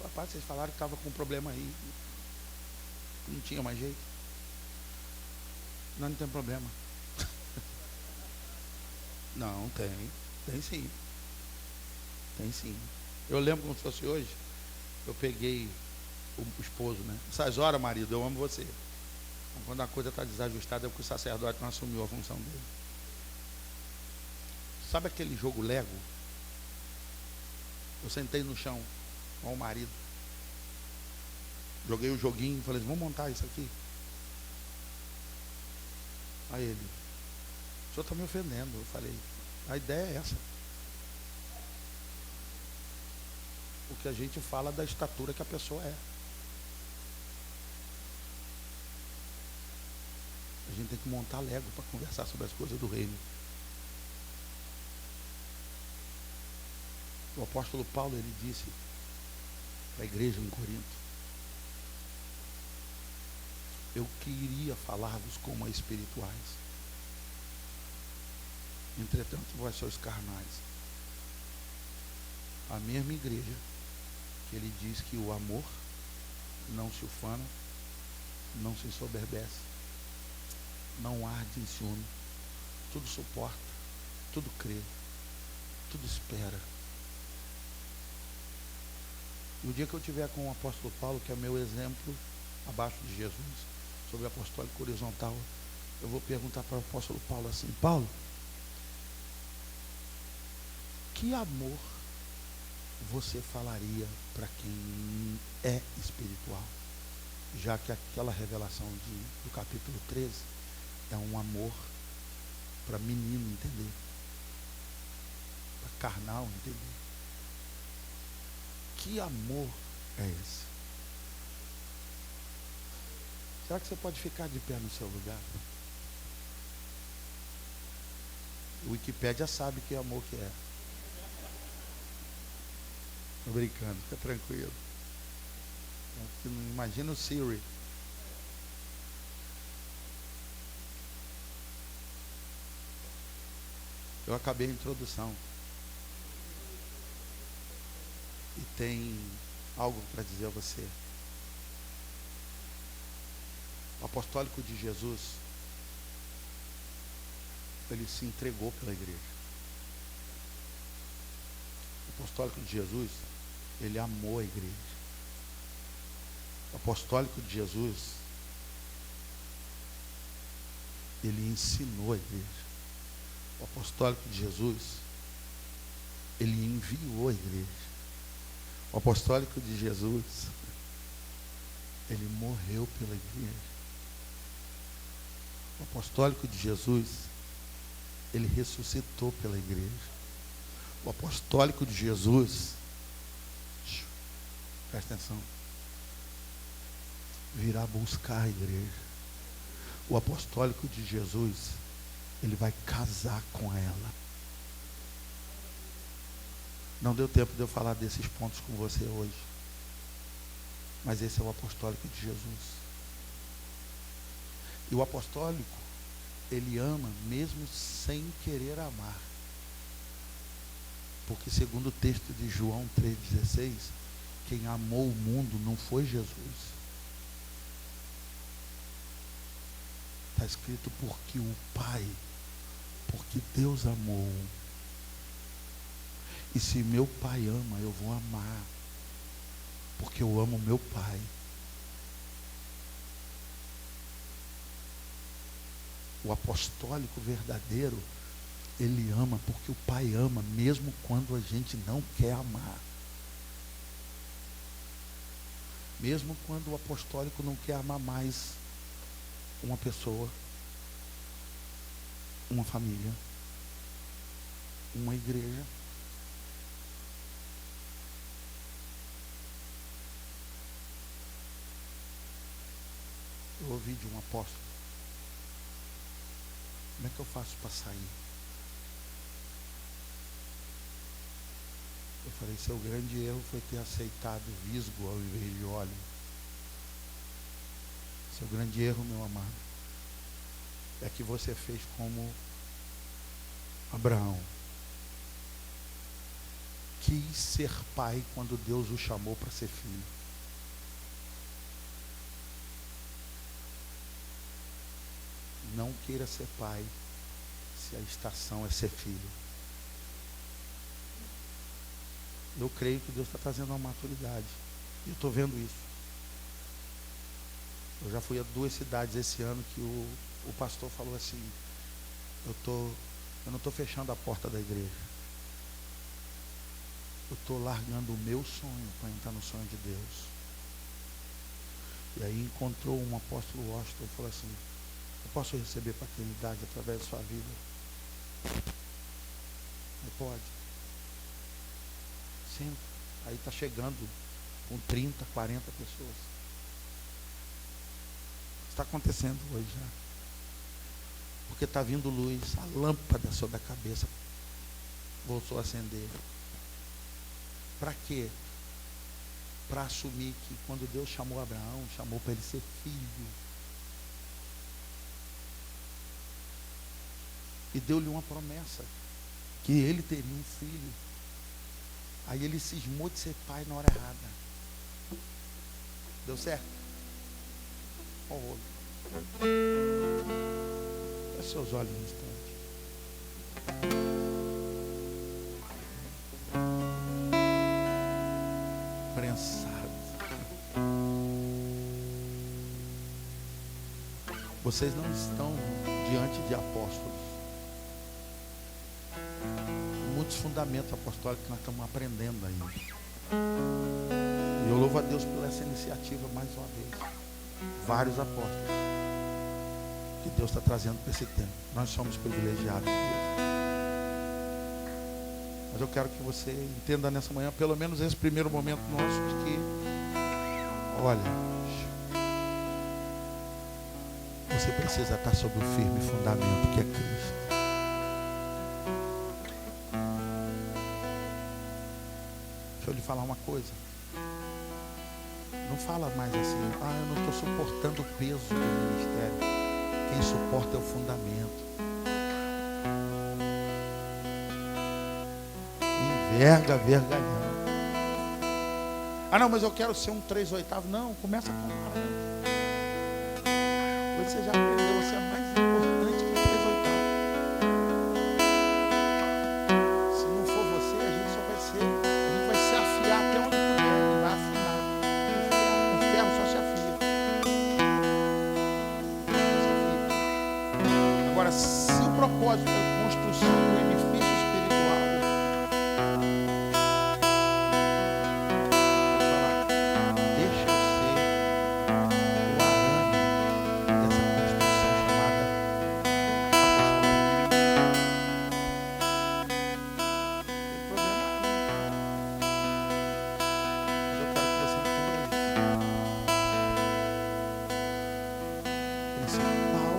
Rapaz, vocês falaram que estava com um problema aí. Não tinha mais jeito. Não tem problema. Não, tem sim. Tem sim. Eu lembro como se fosse hoje, eu peguei o esposo, né? Essas horas, marido, eu amo você. Então, quando a coisa está desajustada, é porque o sacerdote não assumiu a função dele. Sabe aquele jogo Lego? Eu sentei no chão com o marido. Joguei o joguinho e falei, vamos montar isso aqui. Aí ele, o senhor está me ofendendo. Eu falei, a ideia é essa. O que a gente fala da estatura que a pessoa é. A gente tem que montar Lego para conversar sobre as coisas do reino. O apóstolo Paulo, ele disse para a igreja em Corinto, eu queria falar-vos como a espirituais, entretanto vós sois carnais. A mesma igreja que ele diz que o amor não se ufana, não se ensoberbece, não arde em ciúme, tudo suporta, tudo crê, tudo espera. E o dia que eu estiver com o apóstolo Paulo, que é meu exemplo, abaixo de Jesus, sobre o apostólico horizontal, eu vou perguntar para o apóstolo Paulo assim: Paulo, que amor você falaria para quem é espiritual? Já que aquela revelação do capítulo 13 é um amor para menino entender, para carnal entender. Que amor é esse? Será que você pode ficar de pé no seu lugar? O Wikipédia sabe que amor que é. Estou brincando, fica tranquilo. Imagina o Siri. Eu acabei a introdução. E tem algo para dizer a você. O apostólico de Jesus, ele se entregou pela igreja. O apostólico de Jesus, ele amou a igreja. O apostólico de Jesus, ele ensinou a igreja. O apostólico de Jesus, ele enviou a igreja. O apostólico de Jesus, ele morreu pela igreja. O apostólico de Jesus, ele ressuscitou pela igreja. O apostólico de Jesus, presta atenção, virá buscar a igreja. O apostólico de Jesus, ele vai casar com ela. Não deu tempo de eu falar desses pontos com você hoje, mas esse é o apostólico de Jesus. E o apostólico, ele ama mesmo sem querer amar. Porque segundo o texto de João 3,16, quem amou o mundo não foi Jesus. Está escrito porque o Pai, porque Deus amou. E se meu Pai ama, eu vou amar, porque eu amo meu Pai. O apostólico verdadeiro, ele ama porque o Pai ama, mesmo quando a gente não quer amar. Mesmo quando o apostólico não quer amar mais uma pessoa, uma família, uma igreja. Eu ouvi de um apóstolo: como é que eu faço para sair? Eu falei: seu grande erro foi ter aceitado visgo ao invés de óleo. Seu grande erro, meu amado, é que você fez como Abraão. Quis ser pai quando Deus o chamou para ser filho. Não queira ser pai se a estação é ser filho. Eu creio que Deus está trazendo uma maturidade. E eu estou vendo isso. Eu já fui a 2 cidades esse ano que o pastor falou assim: eu não estou fechando a porta da igreja. Eu estou largando o meu sonho para entrar no sonho de Deus. E aí encontrou um apóstolo Washington e falou assim: eu posso receber paternidade através da sua vida? Não pode. Sim. Aí está chegando com 30, 40 pessoas. Está acontecendo hoje já. Porque está vindo luz, a lâmpada sobre a cabeça voltou a acender. Para quê? Para assumir que quando Deus chamou Abraão, chamou para ele ser filho. E deu-lhe uma promessa, que ele teria um filho. Aí ele cismou de ser pai na hora errada. Deu certo? Olha o olho. Feche seus olhos um instante. Prensado. Vocês não estão diante de apóstolos. Muitos fundamentos apostólicos que nós estamos aprendendo ainda. E eu louvo a Deus por essa iniciativa mais uma vez. Vários apóstolos que Deus está trazendo para esse tempo. Nós somos privilegiados de Deus. Mas eu quero que você entenda nessa manhã, pelo menos esse primeiro momento nosso, de que, olha, você precisa estar sob o firme fundamento que é Cristo. Deixa eu lhe falar uma coisa. Não fala mais assim, eu não estou suportando o peso do ministério. Quem suporta é o fundamento. Enverga, vergalhão. Não, mas eu quero ser um 3/8. Não, começa com um. Você já aprendeu, você é mais importante que o 3/8. Se não for você, a gente só vai ser. A gente vai se afiar até onde puder. E vai afinar. O ferro só se afia. Agora, se o propósito é a construção do edifício espiritual, deixa eu ser o arame dessa construção chamada apostolado. Não tem problema nenhum. Mas eu quero que você entenda isso. Principal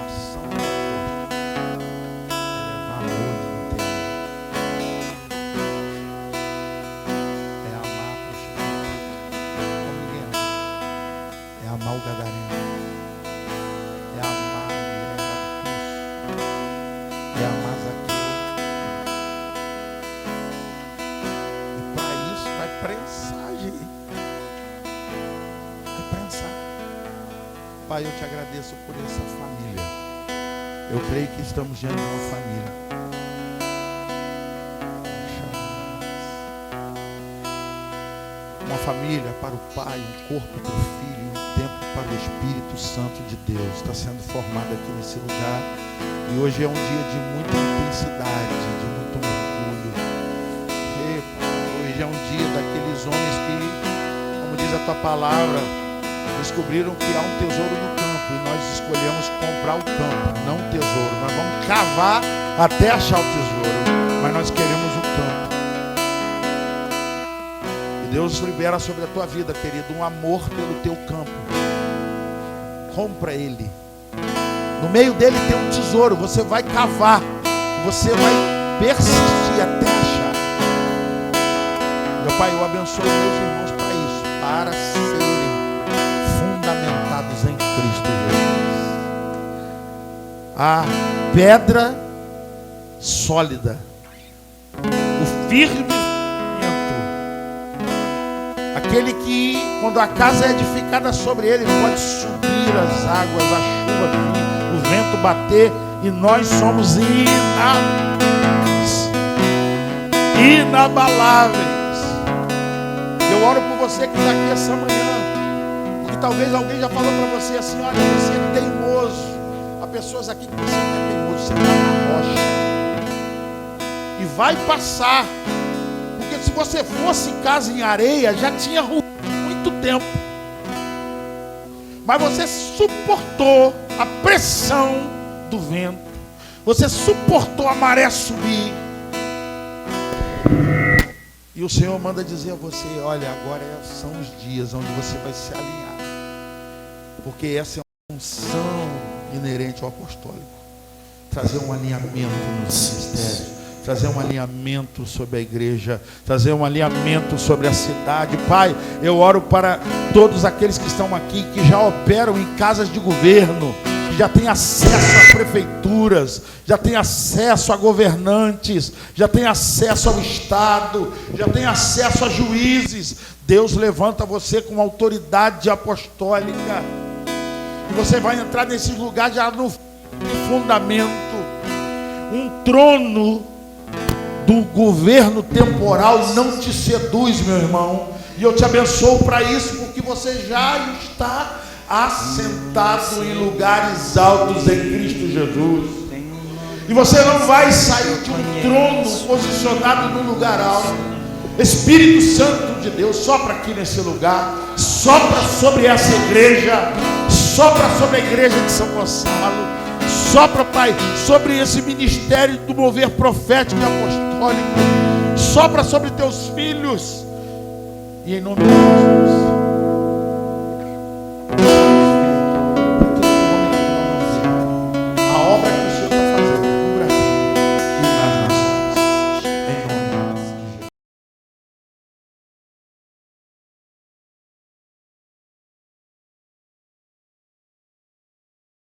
ação do apóstolo é levar amor no teu. É amar a prostituta como ninguém ama. É amar o gadareno. É amar a mulher lá do poço. É amar Zaqueu. E para isso vai prensar, gente. Vai prensar. Pai, eu te agradeço por essa família. Eu creio que estamos diante de uma família. Uma família para o Pai, um corpo para o Filho, um templo para o Espírito Santo de Deus. Está sendo formado aqui nesse lugar. E hoje é um dia de muita intensidade, de muito mergulho. Hoje é um dia daqueles homens que, como diz a tua palavra, descobriram que há um tesouro no campo e nós escolhemos comprar o campo, não o tesouro. Nós vamos cavar até achar o tesouro, mas nós queremos o campo. E Deus libera sobre a tua vida, querido, um amor pelo teu campo. Compra ele. No meio dele tem um tesouro, você vai cavar, você vai persistir até achar. Meu Pai, eu abençoo meus irmãos para isso, para serem fundamentados em Cristo Jesus. A pedra sólida, o firme fundamento, aquele que, quando a casa é edificada sobre ele, pode subir as águas, a chuva vir, o vento bater, e nós somos inabaláveis. Eu oro por você que está aqui essa manhã, porque talvez alguém já falou para você assim: olha, você é teimoso. Há pessoas aqui que você não é teimoso, você está na rocha e vai passar, porque se você fosse casa em areia, já tinha ruído muito tempo, mas você suportou a pressão do vento, você suportou a maré subir. E o Senhor manda dizer a você: olha, agora são os dias onde você vai se alinhar. Porque essa é uma função inerente ao apostólico. Trazer um alinhamento no ministério. Trazer um alinhamento sobre a igreja. Trazer um alinhamento sobre a cidade. Pai, eu oro para todos aqueles que estão aqui, que já operam em casas de governo, já tem acesso a prefeituras, já tem acesso a governantes, já tem acesso ao Estado, já tem acesso a juízes. Deus levanta você com autoridade apostólica, e você vai entrar nesses lugares já no fundamento. Um trono do governo temporal não te seduz, meu irmão, e eu te abençoo para isso, porque você já está assentado em lugares altos em Cristo Jesus. E você não vai sair de um trono posicionado num lugar alto. Espírito Santo de Deus, sopra aqui nesse lugar, sopra sobre essa igreja, sopra sobre a igreja de São Gonçalo, sopra, Pai, sobre esse ministério do mover profético e apostólico, sopra sobre teus filhos, e em nome de Jesus,